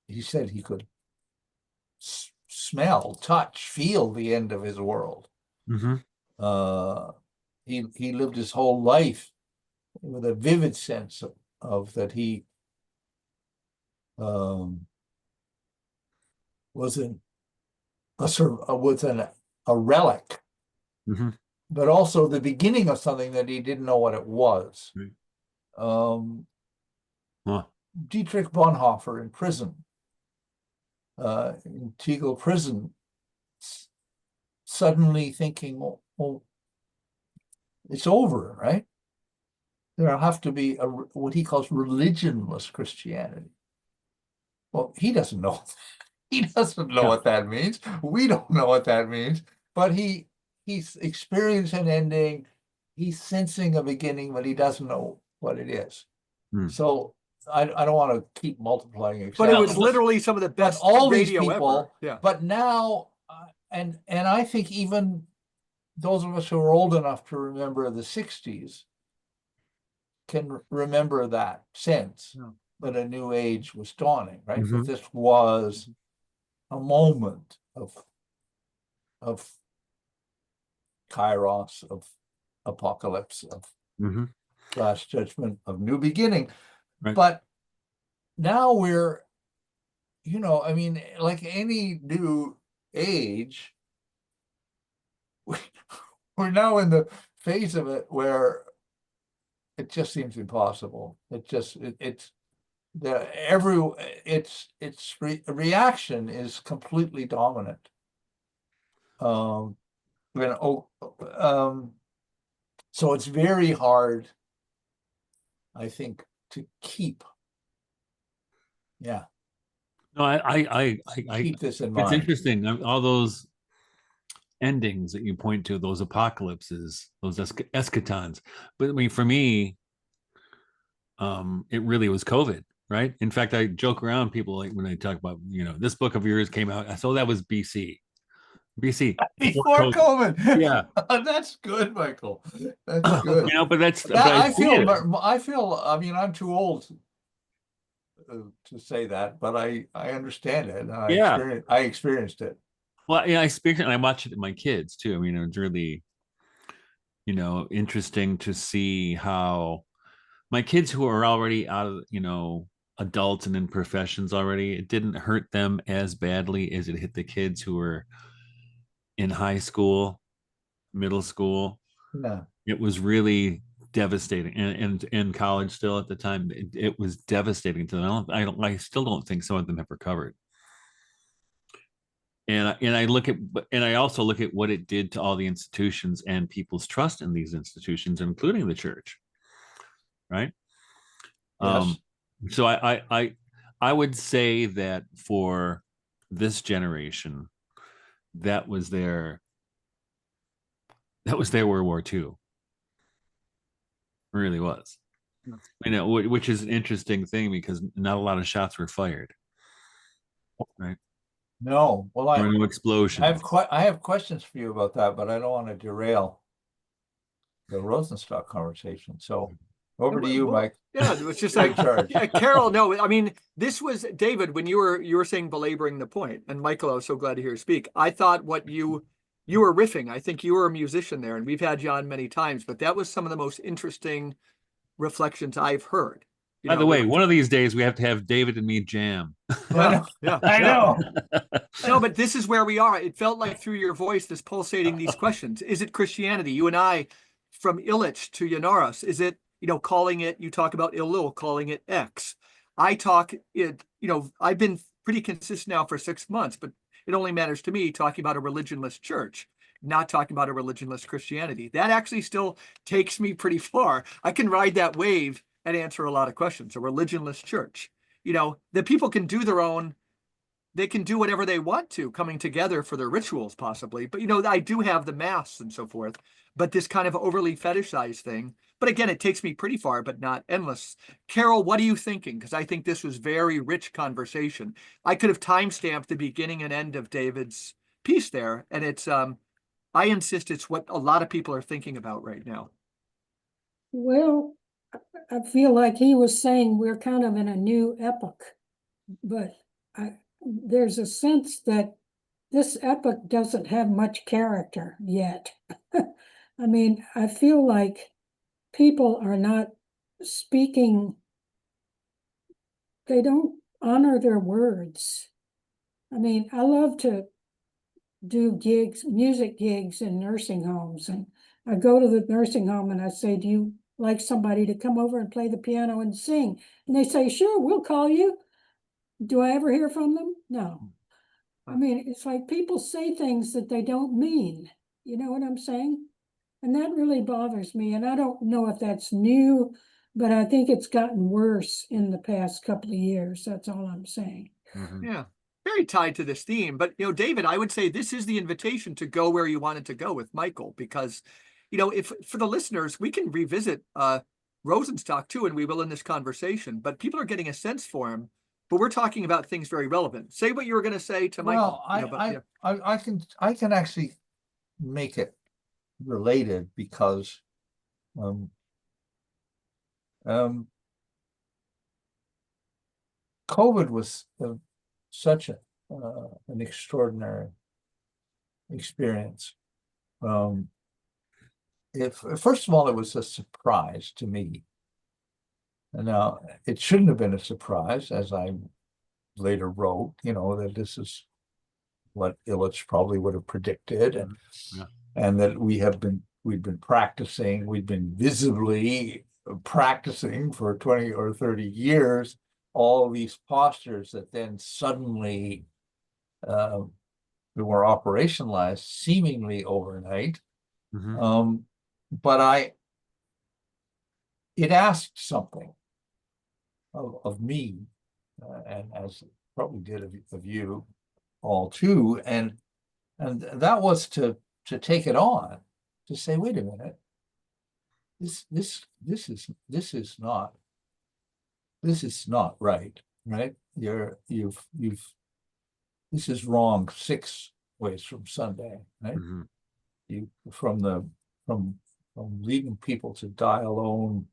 he said he could smell, touch, feel the end of his world. He lived his whole life with a vivid sense of that he was a relic, but also the beginning of something that he didn't know what it was. Dietrich Bonhoeffer in prison, in Tegel prison, suddenly thinking, well, it's over, right? There'll have to be what he calls religionless Christianity. Well, he doesn't know. He doesn't know what that means. We don't know what that means. But he he's experienced an ending, he's sensing a beginning, but he doesn't know what it is. Hmm. So I don't want to keep multiplying But it examples. was literally some of the But best all these radio people, ever. Yeah. but now, and I think even those of us who are old enough to remember the 60s can remember that sense Yeah. that a new age was dawning, right? Mhm. That this was a moment of kairos, of apocalypse, of Mhm. last judgment, of new beginning. Right. But now we're, I mean, like any new age, we're now in the phase of it where it just seems impossible. It's reaction is completely dominant. So it's very hard, I think, to keep. Yeah. No, I Keep this in it's mind. interesting. All those endings that you point to, those apocalypses, those eschatons. But I mean, for me, it really was COVID, right? In fact, I joke around people like when they talk about, this book of yours came out. So that was BC, Before COVID. Yeah. That's good, Michael. That's good. But but I I feel, I mean, I'm too old to say that, but I understand it, and I experienced it. Well, yeah, I speak and I watch it with my kids too. I mean, it's really, interesting to see how my kids who are already out of, adults and in professions already, it didn't hurt them as badly as it hit the kids who were in high school, middle school. No. It was really devastating, and in college still at the time, it was devastating to them. I still don't think some of them have recovered. And I also look at what it did to all the institutions and people's trust in these institutions, including the church, right? Yes. So I would say that for this generation, that was their World War II. It really was. Which is an interesting thing because not a lot of shots were fired, right? No. Well, There were no explosions. I have questions for you about that, but I don't want to derail the Rosenstock conversation. So over to you, Mike. Yeah, it was just like Caryl. No, I mean, this was David when you were saying belaboring the point, and Michael, I was so glad to hear you speak. I thought what you were riffing. I think you were a musician there, and we've had you on many times, but that was some of the most interesting reflections I've heard. By the way, one of these days we have to have David and me jam. Yeah, I know. No, but this is where we are. It felt like through your voice, this pulsating these questions. Is it Christianity? You and I, from Illich to Yanaris, is it, calling it, you talk about Illil, calling it X. I talk it, I've been pretty consistent now for 6 months, but it only matters to me talking about a religionless church, not talking about a religionless Christianity. That actually still takes me pretty far. I can ride that wave and answer a lot of questions. A religionless church, the people can do their own, they can do whatever they want to, coming together for their rituals possibly. But, I do have the mass and so forth, but this kind of overly fetishized thing. But again, it takes me pretty far, but not endless. Caryl, what are you thinking? Because I think this was very rich conversation. I could have timestamped the beginning and end of David's piece there. And it's, I insist it's what a lot of people are thinking about right now. Well, I feel like he was saying we're kind of in a new epoch, but there's a sense that this epoch doesn't have much character yet. I mean, I feel like people are not speaking, they don't honor their words. I mean, I love to do music gigs in nursing homes, and I go to the nursing home and I say, do you like somebody to come over and play the piano and sing? And they say, sure, we'll call you. Do I ever hear from them? No. I mean, it's like people say things that they don't mean. You know what I'm saying? And that really bothers me. And I don't know if that's new, but I think it's gotten worse in the past couple of years. That's all I'm saying. Mm-hmm. Yeah. very tied to this theme. But, David, I would say this is the invitation to go where you wanted to go with Michael, because, if for the listeners, we can revisit Rosenstock too, and we will in this conversation, but people are getting a sense for him. But we're talking about things very relevant. Say what you were going to say to Michael. Well, I can actually make it related because COVID was such an extraordinary experience. First of all, it was a surprise to me. And now it shouldn't have been a surprise, as I later wrote, that this is what Illich probably would have predicted, and that we'd been practicing, we'd been visibly practicing for 20 or 30 years, all these postures that then suddenly were operationalized seemingly overnight. But it asked something of me, and as it probably did of you all too, and that was to take it on, to say, wait a minute, this is not right. This is wrong 6 ways from Sunday, right? From leading people to die alone,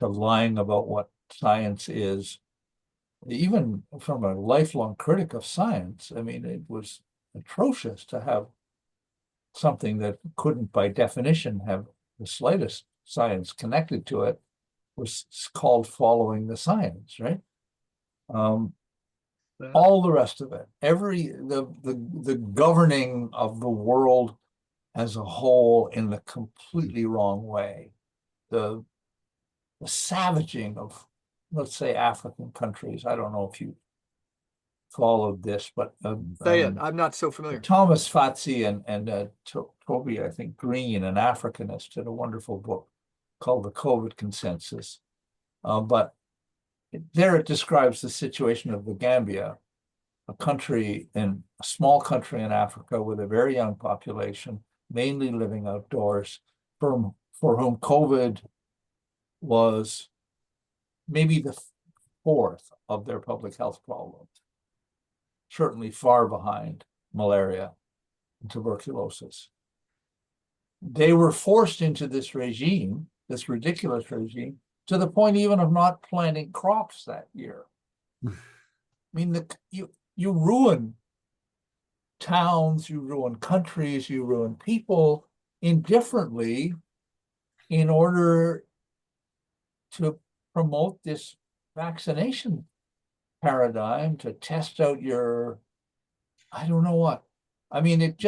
to lying about what science is, even from a lifelong critic of science. I mean, it was atrocious to have something that couldn't, by definition, have the slightest science connected to it, was called following the science, right? All the rest of it, the governing of the world as a whole in the completely wrong way, the savaging of, let's say, African countries. I don't know if you followed this, but say it. I'm not so familiar. Thomas Fatsi and Toby, I think, Green, an Africanist, did a wonderful book called The COVID Consensus. But there it describes the situation of the Gambia, a small country in Africa with a very young population, mainly living outdoors, for whom COVID was maybe the 4th of their public health problems, certainly far behind malaria and tuberculosis. They were forced into this regime, this ridiculous regime, to the point even of not planting crops that year. I mean, you ruin towns, you ruin countries, you ruin people indifferently in order to promote this vaccination paradigm, to test out your, I don't know what. I mean, it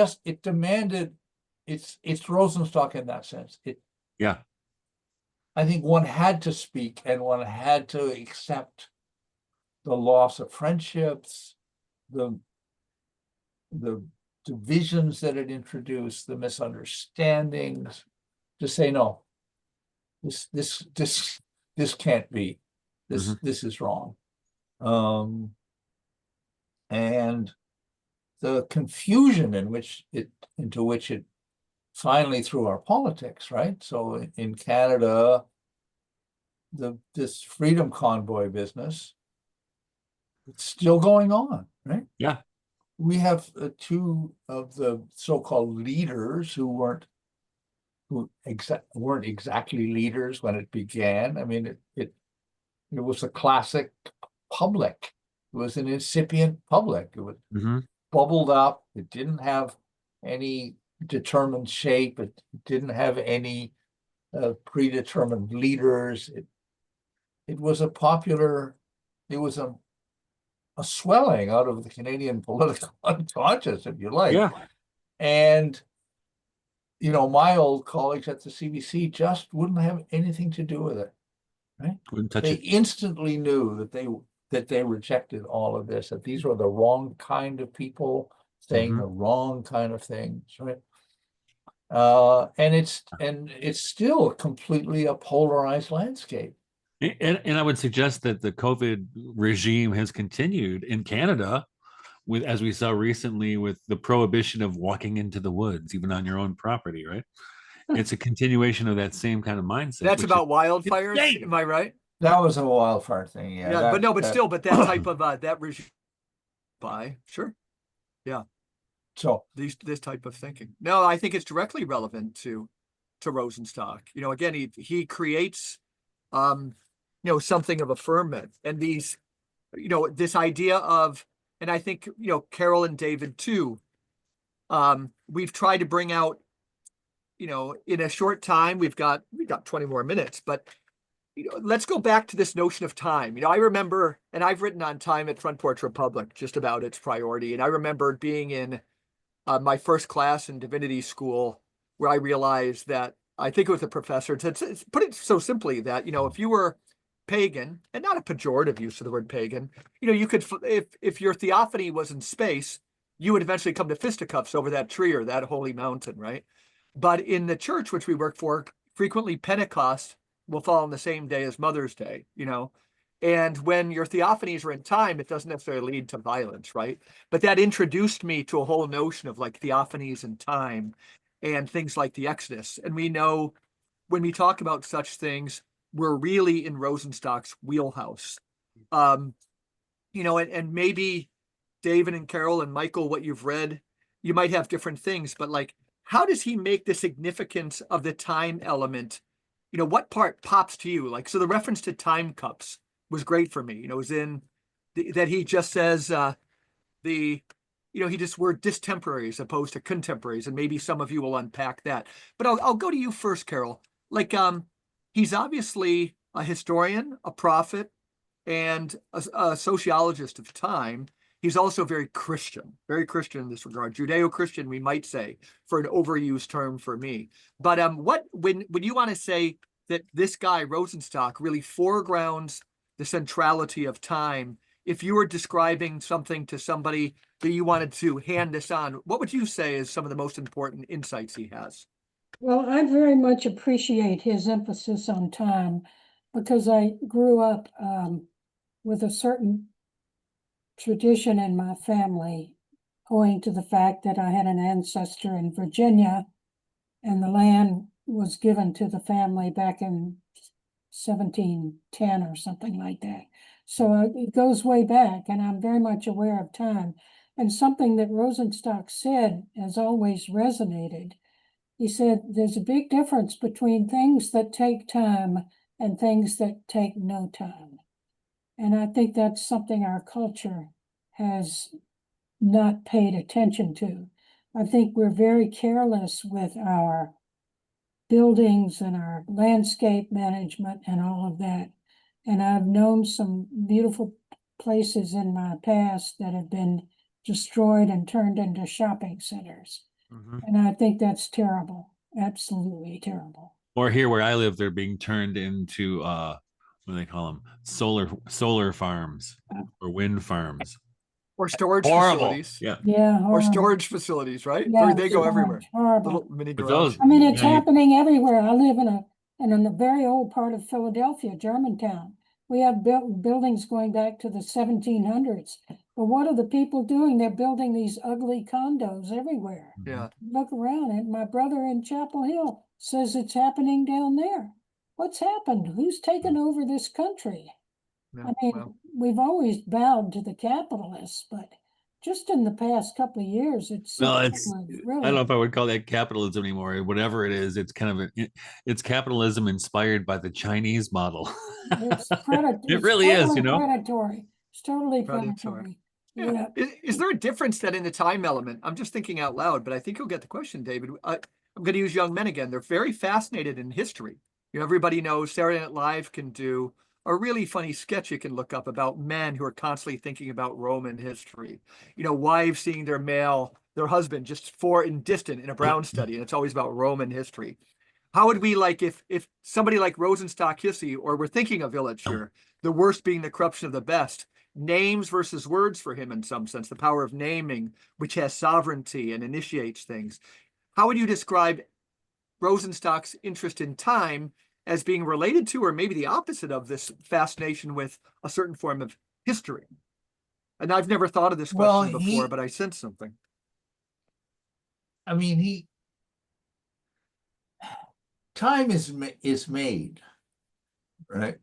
demanded, it's Rosenstock in that sense. I think one had to speak, and one had to accept the loss of friendships, the divisions that it introduced, the misunderstandings, to say, no, this can't be, this is wrong. And the confusion into which it finally threw our politics, right? So in Canada, this freedom convoy business, it's still going on, right? Yeah. We have 2 of the so-called leaders who weren't exactly leaders when it began. I mean, it was a classic public. It was an incipient public. It was bubbled up. It didn't have any determined shape. It didn't have any predetermined leaders. It was a swelling out of the Canadian political unconscious, if you like. Yeah. And my old colleagues at the CBC just wouldn't have anything to do with it, right? Wouldn't touch They it. instantly knew that they rejected all of this, that these were the wrong kind of people saying the wrong kind of things, right? And it's still completely a polarized landscape. And I would suggest that the COVID regime has continued in Canada, with, as we saw recently with the prohibition of walking into the woods, even on your own property, right? It's a continuation of that same kind of mindset. That's which is about wildfires, insane. am I right? That was a wildfire thing, yeah. Yeah, but no, but still, but that type of that regime sure. Yeah. So This type of thinking. No, I think it's directly relevant to Rosenstock. You know, again, he creates something of a ferment, and these, this idea of, and I think, Caryl and David too, we've tried to bring out, in a short time, we've got 20 more minutes, but let's go back to this notion of time. I remember, and I've written on time at Front Porch Republic, just about its priority. And I remember being in my first class in divinity school, where I realized that, I think it was the professor, to put it so simply that, if you were pagan, and not a pejorative use of the word pagan, you could, if your theophany was in space, you would eventually come to fisticuffs over that tree or that holy mountain, right? But in the church, which we work for, frequently Pentecost will fall on the same day as Mother's Day, and when your theophanies are in time, it doesn't necessarily lead to violence, right? But that introduced me to a whole notion of like theophanies in time and things like the Exodus. And we know when we talk about such things, we're really in Rosenstock's wheelhouse. And maybe David and Caryl and Michael, what you've read, you might have different things, but like, how does he make the significance of the time element? What part pops to you? Like, so the reference to time cups was great for me. It was in that he just says he just we're distemporaries as opposed to contemporaries, and maybe some of you will unpack that. But I'll go to you first, Caryl. Like, he's obviously a historian, a prophet, and a sociologist of time. He's also very Christian in this regard, Judeo-Christian, we might say, for an overused term for me. But when you want to say that this guy Rosenstock really foregrounds the centrality of time, if you were describing something to somebody that you wanted to hand this on, what would you say is some of the most important insights he has? Well, I very much appreciate his emphasis on time, because I grew up with a certain tradition in my family, owing to the fact that I had an ancestor in Virginia, and the land was given to the family back in 1710 or something like that. So it goes way back, and I'm very much aware of time. And something that Rosenstock said has always resonated. He said, there's a big difference between things that take time and things that take no time. And I think that's something our culture has not paid attention to. I think we're very careless with our buildings and our landscape management and all of that. And I've known some beautiful places in my past that have been destroyed and turned into shopping centers. Mm-hmm. And I think that's terrible, absolutely terrible. Or here where I live, they're being turned into what do they call them? Solar farms or wind farms. Or storage Horrible. facilities. Yeah. Yeah. Or storage facilities, right? Yeah, They go everywhere. horrible. Little mini But garage. those, I mean, it's yeah, happening everywhere. I live in a very old part of Philadelphia, Germantown. We have buildings going back to the 1700s. But what are the people doing? They're building these ugly condos everywhere. Yeah. Look around, and my brother in Chapel Hill says it's happening down there. What's happened? Who's taken over this country? Yeah, I mean, well, we've always bowed to the capitalists, but just in the past couple of years, it's well, really. I don't know if I would call that capitalism anymore. Whatever it is, it's kind of it's capitalism inspired by the Chinese model. It's predatory. It really is, Predatory. It's totally predatory. predatory. Yeah. Is there a difference then in the time element? I'm just thinking out loud, but I think you'll get the question, David. I'm going to use young men again. They're very fascinated in history. Everybody knows Saturday Night Live can do a really funny sketch you can look up about men who are constantly thinking about Roman history. Wives seeing their husband just distant in a brown study, and it's always about Roman history. How would we like if somebody like Rosenstock-Heussy, or we're thinking of Illich here, the worst being the corruption of the best, names versus words for him in some sense, the power of naming, which has sovereignty and initiates things. How would you describe Rosenstock's interest in time as being related to, or maybe the opposite of, this fascination with a certain form of history? And I've never thought of this Well, question before, but I sense something. I mean, time is made, right?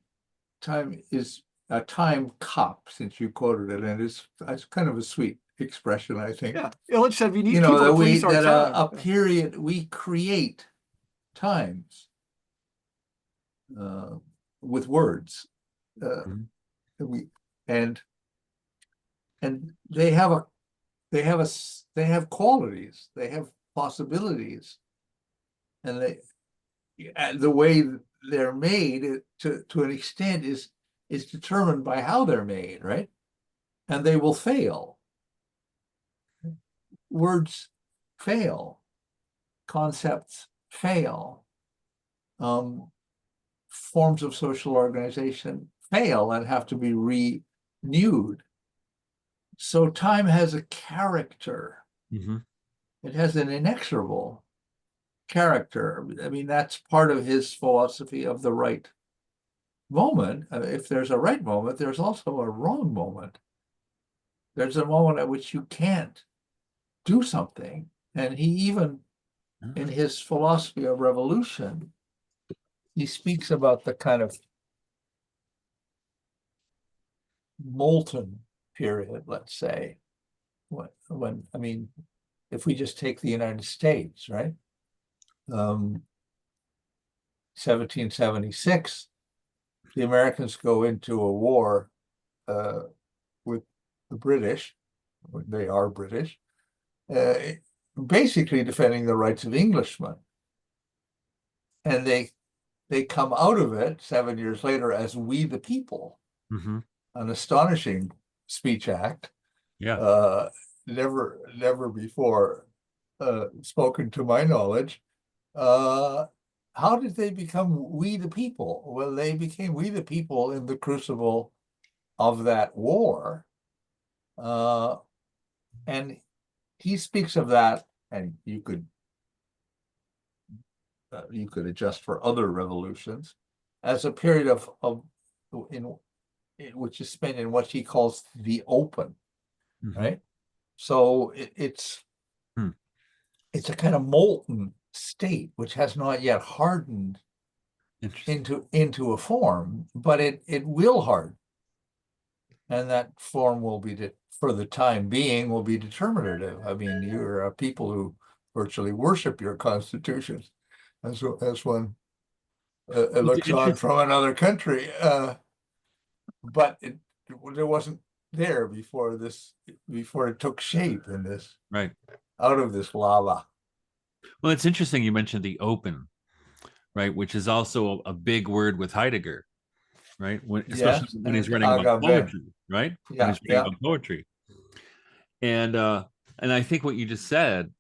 Time is a time cup, since you quoted it, and it's kind of a sweet expression, I think. Yeah, Illich said we need You know, people that to police our time. a period, we create times with words. Mhm. And they have qualities, they have possibilities, and the way they're made to an extent is determined by how they're made, right? And they will fail. Words fail, concepts fail, forms of social organization fail and have to be renewed. So time has a character. Mhm. It has an inexorable character. I mean, that's part of his philosophy of the right moment. If there's a right moment, there's also a wrong moment. There's a moment at which you can't do something. And he even, in his philosophy of revolution, he speaks about the kind of molten period, let's say, when I mean, if we just take the United States, right? 1776, the Americans go into a war with the British. They are British, basically defending the rights of Englishmen. And they come out of it 7 years later as "We the People," Mhm. an astonishing speech act. Yeah. Never before spoken to my knowledge. How did they become "We the People"? Well, they became "We the People" in the crucible of that war. And he speaks of that, and you could adjust for other revolutions, as a period in which is spent in what he calls the open, Mhm. right? So it's Hmm. it's a kind of molten state which has not yet hardened Interesting. into a form, but it will harden, and that form will be for the time being will be determinative. I mean, you're a people who virtually worship your constitutions, as one It's looks on interesting. from another country, but it wasn't there before it took shape in this, Right. out of this lava. Well, it's interesting you mentioned the open, right, which is also a big word with Heidegger, right? Especially Yes, when he's and writing about Agave. poetry, right? When Yeah, he's writing yeah, about poetry. And I think what you just said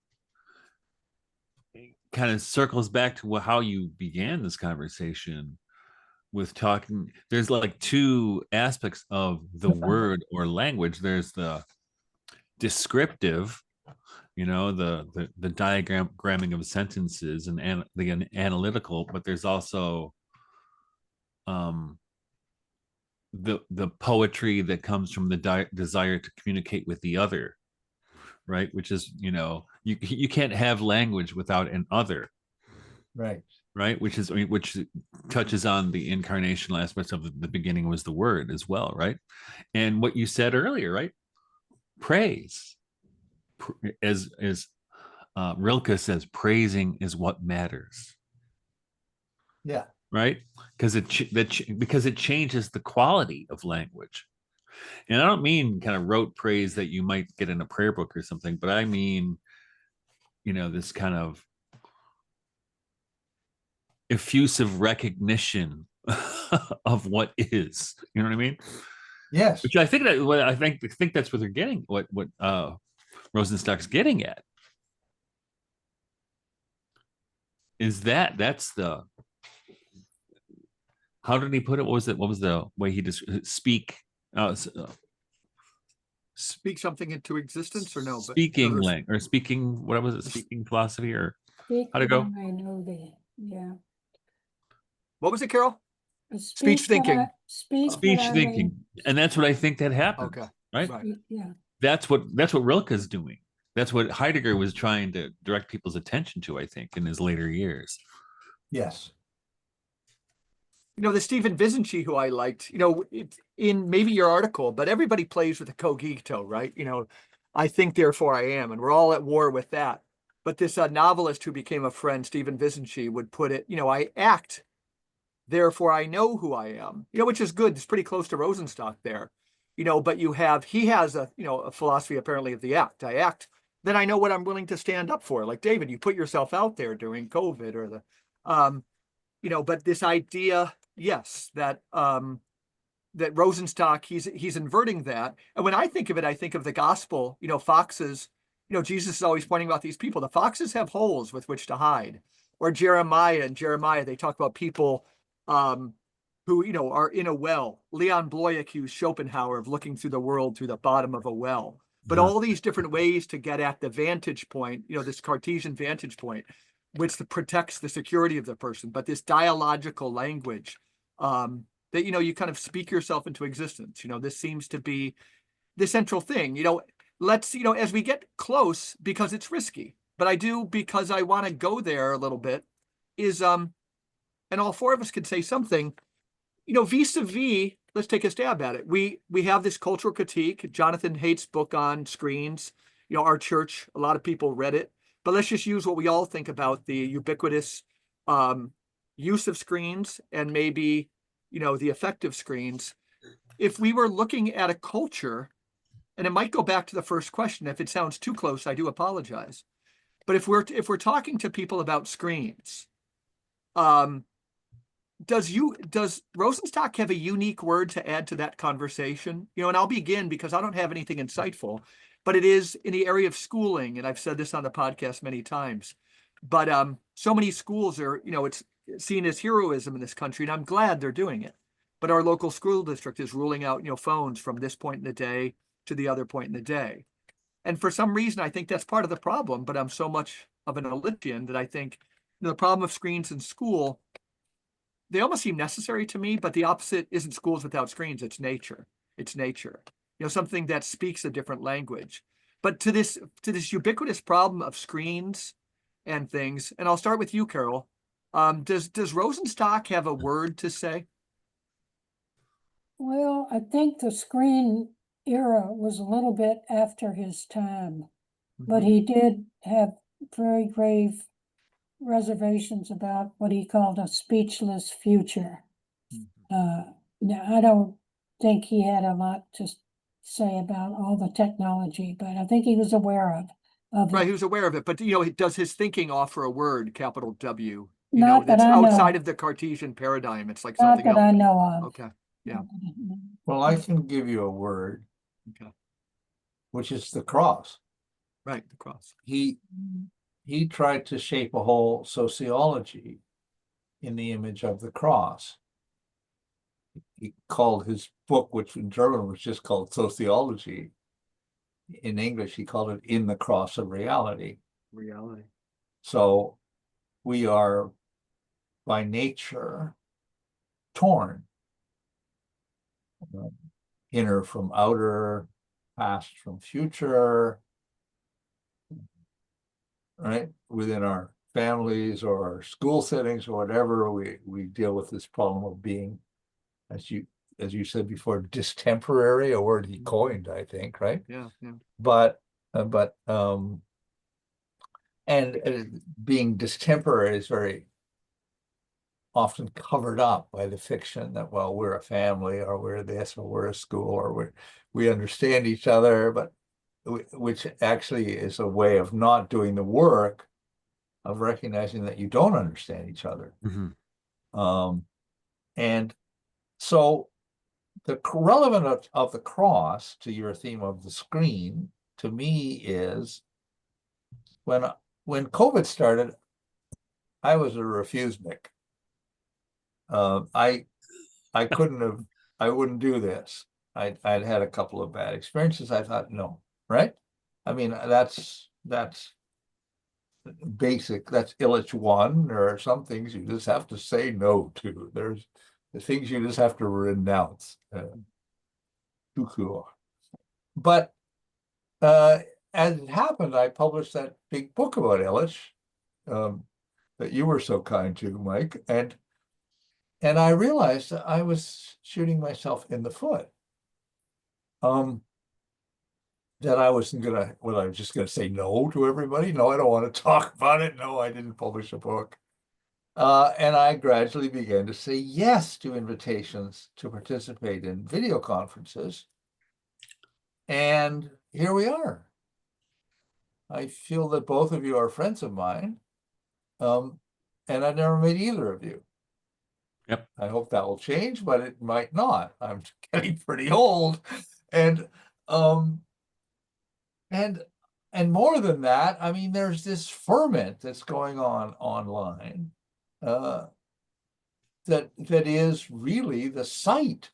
kind of circles back to how you began this conversation with talking. There's like two aspects of the word or language. There's the descriptive, the diagramming of sentences and the analytical, but there's also um the poetry that comes from the desire to communicate with the other, right? Which is, you can't have language without an other, right. right? Which touches on the incarnational aspects of the beginning was the word as well, right? And what you said earlier, right? Praise, as Rilke says, praising is what matters, Yeah, right? Because it changes the quality of language. And I don't mean kind of rote praise that you might get in a prayer book or something, but I mean, this kind of effusive recognition of what is. You know what I mean? yes. Which I think that's what they're getting. What Rosenstock's getting at is that's the, how did he put it? What was it? What was the way he just speak? Speak something into existence or no? But Speaking language or speaking, what was it? Speaking philosophy or Speak how to that go? I may know thee. Yeah. what was it, Caryl? Speech Speak that I thinking. speak that Speech I may. thinking. And that's what I think that happened. Okay. right? Right. Yeah. That's what Rilke's doing. That's what Heidegger was trying to direct people's attention to, I think, in his later years. Yes. The Stephen Vizinci, who I liked, in maybe your article, but everybody plays with the cogito, right? I think, therefore I am, and we're all at war with that. But this novelist who became a friend, Stephen Vizinci, would put it, I act, therefore I know who I am, which is good. It's pretty close to Rosenstock there, but he has a philosophy apparently of the act. I act, then I know what I'm willing to stand up for. Like David, you put yourself out there during COVID or but this idea, yes, that Rosenstock, he's inverting that. And when I think of it, I think of the gospel, foxes, Jesus is always pointing out these people. The foxes have holes with which to hide. Or Jeremiah, they talk about people who, are in a well. Leon Bloy accused Schopenhauer of looking through the world through the bottom of a well. But all these different ways to get at the vantage point, this Cartesian vantage point, which protects the security of the person, but this dialogical language that, you kind of speak yourself into existence. This seems to be the central thing. Let's, as we get close, because it's risky, but I do because I want to go there a little bit, is, and all four of us could say something, vis-a-vis, let's take a stab at it. We have this cultural critique. Jonathan Haidt's book on screens, our church, a lot of people read it. But let's just use what we all think about, the ubiquitous use of screens and maybe, the effective screens. If we were looking at a culture, and it might go back to the first question. If it sounds too close, I do apologize. But if we're talking to people about screens, does Rosenstock have a unique word to add to that conversation? And I'll begin because I don't have anything insightful. But it is in the area of schooling, and I've said this on the podcast many times. But so many schools are, it's seen as heroism in this country, and I'm glad they're doing it. But our local school district is ruling out, phones from this point in the day to the other point in the day. And for some reason, I think that's part of the problem. But I'm so much of an Olympian that I think the problem of screens in school, they almost seem necessary to me. But the opposite isn't schools without screens. It's nature. It's nature. Something that speaks a different language. But to this ubiquitous problem of screens and things, and I'll start with you, Caryl. Does Rosenstock have a word to say? Well, I think the screen era was a little bit after his time, but he did have very grave reservations about what he called a speechless future. Now, I don't think he had a lot to say about all the technology, but I think he was aware of Right, it. he was aware of it, but does his thinking offer a word, capital W? Not that that's I know. outside of the Cartesian paradigm. It's like Not something that else. I know of. Okay, yeah, Well, I can give you a word, okay, which is the cross. right, the cross. He tried to shape a whole sociology in the image of the cross. He called his book, which in German was just called Sociology. In English, he called it In the Cross of Reality. Reality. So we are by nature torn, inner from outer, past from future, right? Within our families or our school settings or whatever, we deal with this problem of being, as you said before, distemporary, a word he coined, I think, right? Yeah, yeah. But being distemporary is very often covered up by the fiction that, well, we're a family, or we're this, or we're a school, or we understand each other, but which actually is a way of not doing the work of recognizing that you don't understand each other. And so the relevance of the cross to your theme of the screen, to me, is when COVID started, I was a refusenik. I wouldn't do this. I'd had a couple of bad experiences. I thought, no, right? I mean, that's basic. That's Illich 1. There are some things you just have to say no to. There's the things you just have to renounce. But as it happened, I published that big book about Illich that you were so kind to, Mike, and I realized that I was shooting myself in the foot. That I wasn't gonna, well, I was just gonna say no to everybody. No, I don't want to talk about it. No, I didn't publish a book. And I gradually began to say yes to invitations to participate in video conferences. And here we are. I feel that both of you are friends of mine. And I've never met either of you. Yep. I hope that will change, but it might not. I'm getting pretty old. And and more than that, I mean, there's this ferment that's going on online that is really the site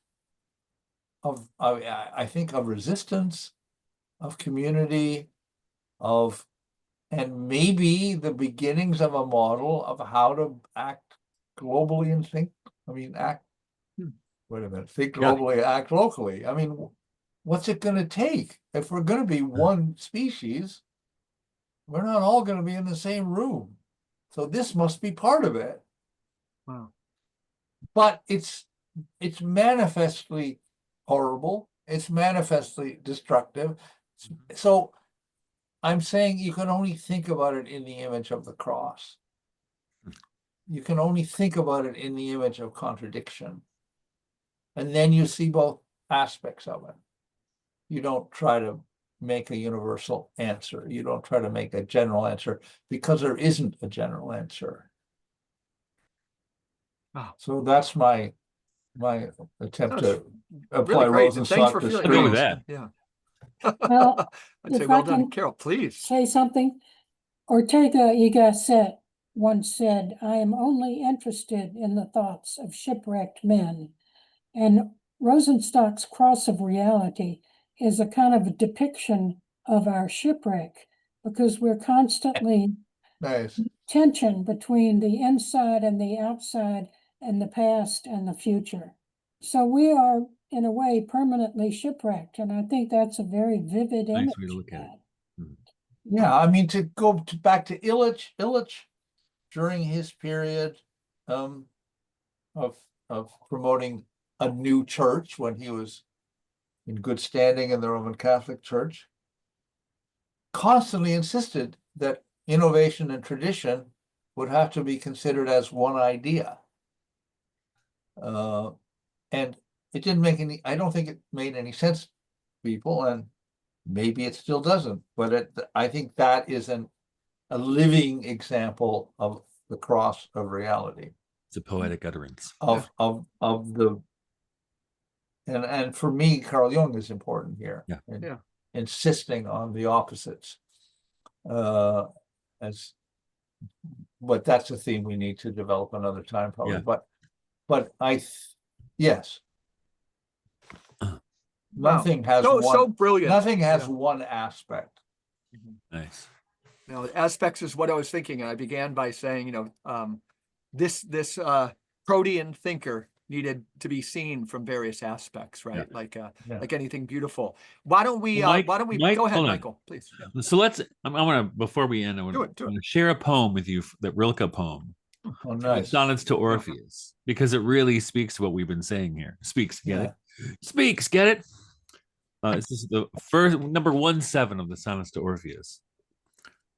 of, I think, of resistance, of community, of, and maybe the beginnings of a model of how to act globally and think, I mean, act, wait a minute, think globally, act locally. I mean, what's it going to take? If we're going to be one species, we're not all going to be in the same room. So this must be part of it. Wow. But it's manifestly horrible. It's manifestly destructive. So I'm saying you can only think about it in the image of the cross. You can only think about it in the image of contradiction. And then you see both aspects of it. You don't try to make a universal answer. You don't try to make a general answer because there isn't a general answer. Wow. So that's my attempt That's to apply really great. And thanks Rosenstock for to feeling I'll go with screens. that. Yeah. Well, I'd say if well I done, can Caryl, please. say something. Ortega y Gasset once said, "I am only interested in the thoughts of shipwrecked men." And Rosenstock's Cross of Reality is a kind of a depiction of our shipwreck because we're constantly Nice. tension between the inside and the outside and the past and the future. So we are, in a way, permanently shipwrecked. And I think that's a very vivid Nice image way to of look at it. that. Yeah, I mean, to go back to Illich during his period of promoting a new church when he was in good standing in the Roman Catholic Church, constantly insisted that innovation and tradition would have to be considered as one idea. And it didn't make any, I don't think it made any sense to people, and maybe it still doesn't, but I think that is a living example of the cross of reality. It's a poetic utterance. Of the, and for me, Carl Jung is important here. Yeah. Yeah. Insisting on the opposites. But that's a theme we need to develop another time, probably. Yeah. But yes. Wow. Nothing has so brilliant. Nothing has one aspect. Nice. Now, aspects is what I was thinking. I began by saying, this protean thinker needed to be seen from various aspects, right? Yeah. Like anything beautiful. Why don't we Mike, go ahead, hold on. Michael, please. Yeah. So let's, I'm gonna, before we end, I Do want it. to share a poem with you, that Rilke poem. Oh, The nice. Sonnets to Orpheus, because it really speaks to what we've been saying here. Speaks, get it? Speaks, get it? This is the first, number 17 of the Sonnets to Orpheus.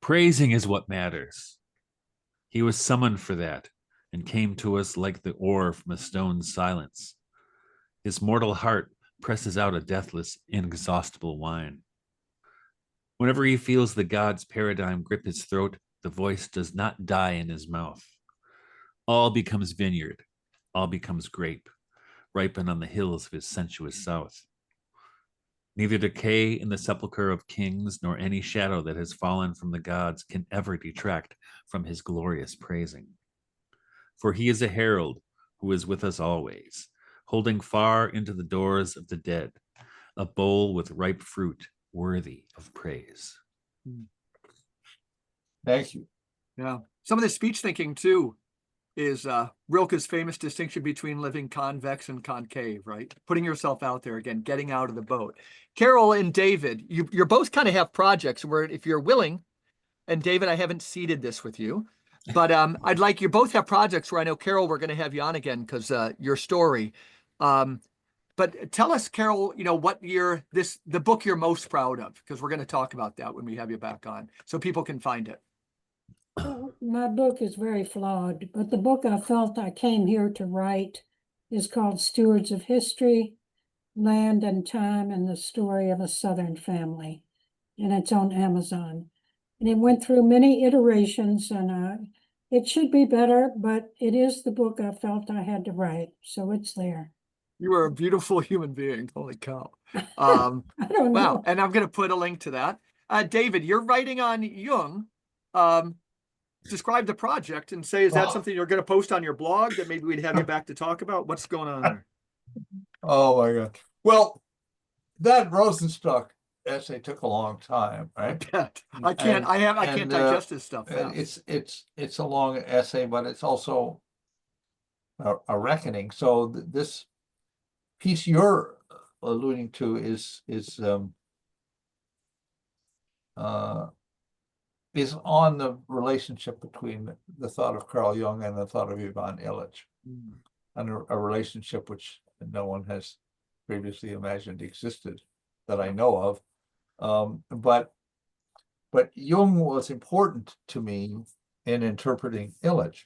Praising is what matters. He was summoned for that, and came to us like the ore from a stone's silence. His mortal heart presses out a deathless, inexhaustible wine. Whenever he feels the god's paradigm grip his throat, the voice does not die in his mouth. All becomes vineyard, all becomes grape, ripen on the hills of his sensuous south. Neither decay in the sepulchre of kings, nor any shadow that has fallen from the gods can ever detract from his glorious praising. For he is a herald who is with us always, holding far into the doors of the dead a bowl with ripe fruit worthy of praise. Thank you. Yeah. Some of the speech thinking too is Rilke's famous distinction between living convex and concave, right? Putting yourself out there again, getting out of the boat. Caryl and David, you're both kind of have projects where if you're willing, and David, I haven't seeded this with you, but I'd like you both have projects where I know, Caryl, we're going to have you on again because your story. But tell us, Caryl, what the book you're most proud of, because we're going to talk about that when we have you back on, so people can find it. Well, my book is very flawed, but the book I felt I came here to write is called Stewards of History, Land and Time, and the Story of a Southern Family. And it's on Amazon. And it went through many iterations, and it should be better, but it is the book I felt I had to write. So it's there. You are a beautiful human being. Holy cow. I don't Wow. know. And I'm going to put a link to that. David, you're writing on Jung. Describe the project and say, is that something you're going to post on your blog that maybe we'd have you back to talk about? What's going on there? Oh my God. Well, that Rosenstock essay took a long time, right? I can't digest this stuff. It's a long essay, but it's also a reckoning. So this piece you're alluding to is on the relationship between the thought of Carl Jung and the thought of Ivan Illich, and a relationship which no one has previously imagined existed that I know of. But Jung was important to me in interpreting Illich,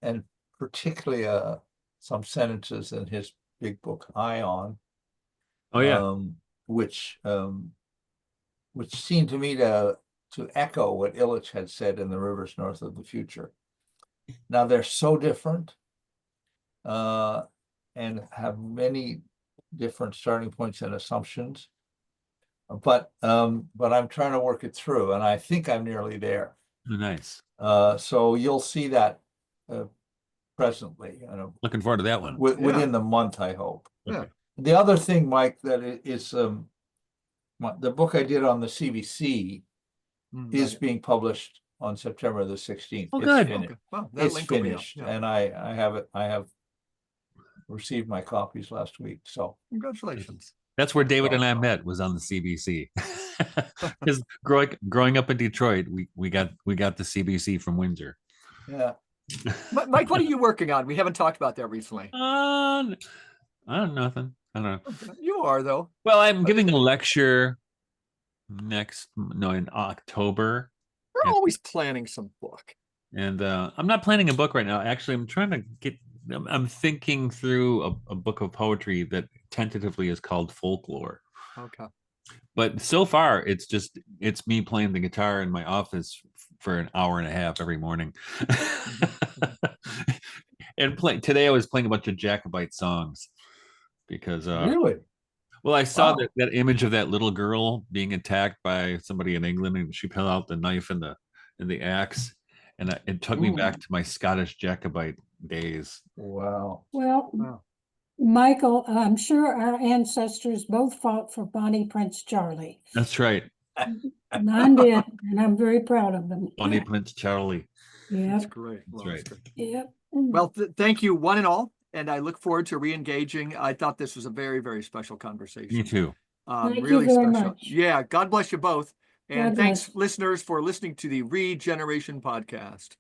and particularly some sentences in his big book Ion. Oh yeah. Which seemed to me to echo what Illich had said in The Rivers North of the Future. Now they're so different, and have many different starting points and assumptions, but I'm trying to work it through, and I think I'm nearly there. Oh, nice. So you'll see that presently. Looking forward to that one. Within the month, I hope. Yeah. The other thing, Mike, that is the book I did on the CBC is being published on September the 16th. Oh, good. Okay. Well, that It's link will be up. finished, Yeah. and I have received my copies last week. So Congratulations. That's where David and I met, was on the CBC. Because growing up in Detroit, we got the CBC from Windsor. yeah. Mike, what are you working on? We haven't talked about that recently. I don't nothing. I don't know. You are, though. Well, I'm giving a lecture in October. We're always planning some book. And I'm not planning a book right now. Actually, I'm thinking through a book of poetry that tentatively is called Folklore. Okay. But so far, it's me playing the guitar in my office for an hour and a half every morning. And today I was playing a bunch of Jacobite songs because Really? well, I saw that image of that little girl being attacked by somebody in England, and she pulled out the knife and the axe, and it took me back to my Scottish Jacobite days. Wow. Well, Wow. Michael, I'm sure our ancestors both fought for Bonnie Prince Charlie. That's right, Mine did, and I'm very proud of them. Bonnie Prince Charlie. That's Yep, great. That's right. yep. Well, thank you, one and all. And I look forward to re-engaging. I thought this was a very, very special conversation. Me too. Thank you Really very special. much. Yeah. God bless you both. And God thanks, bless. listeners, for listening to the Regeneration Podcast.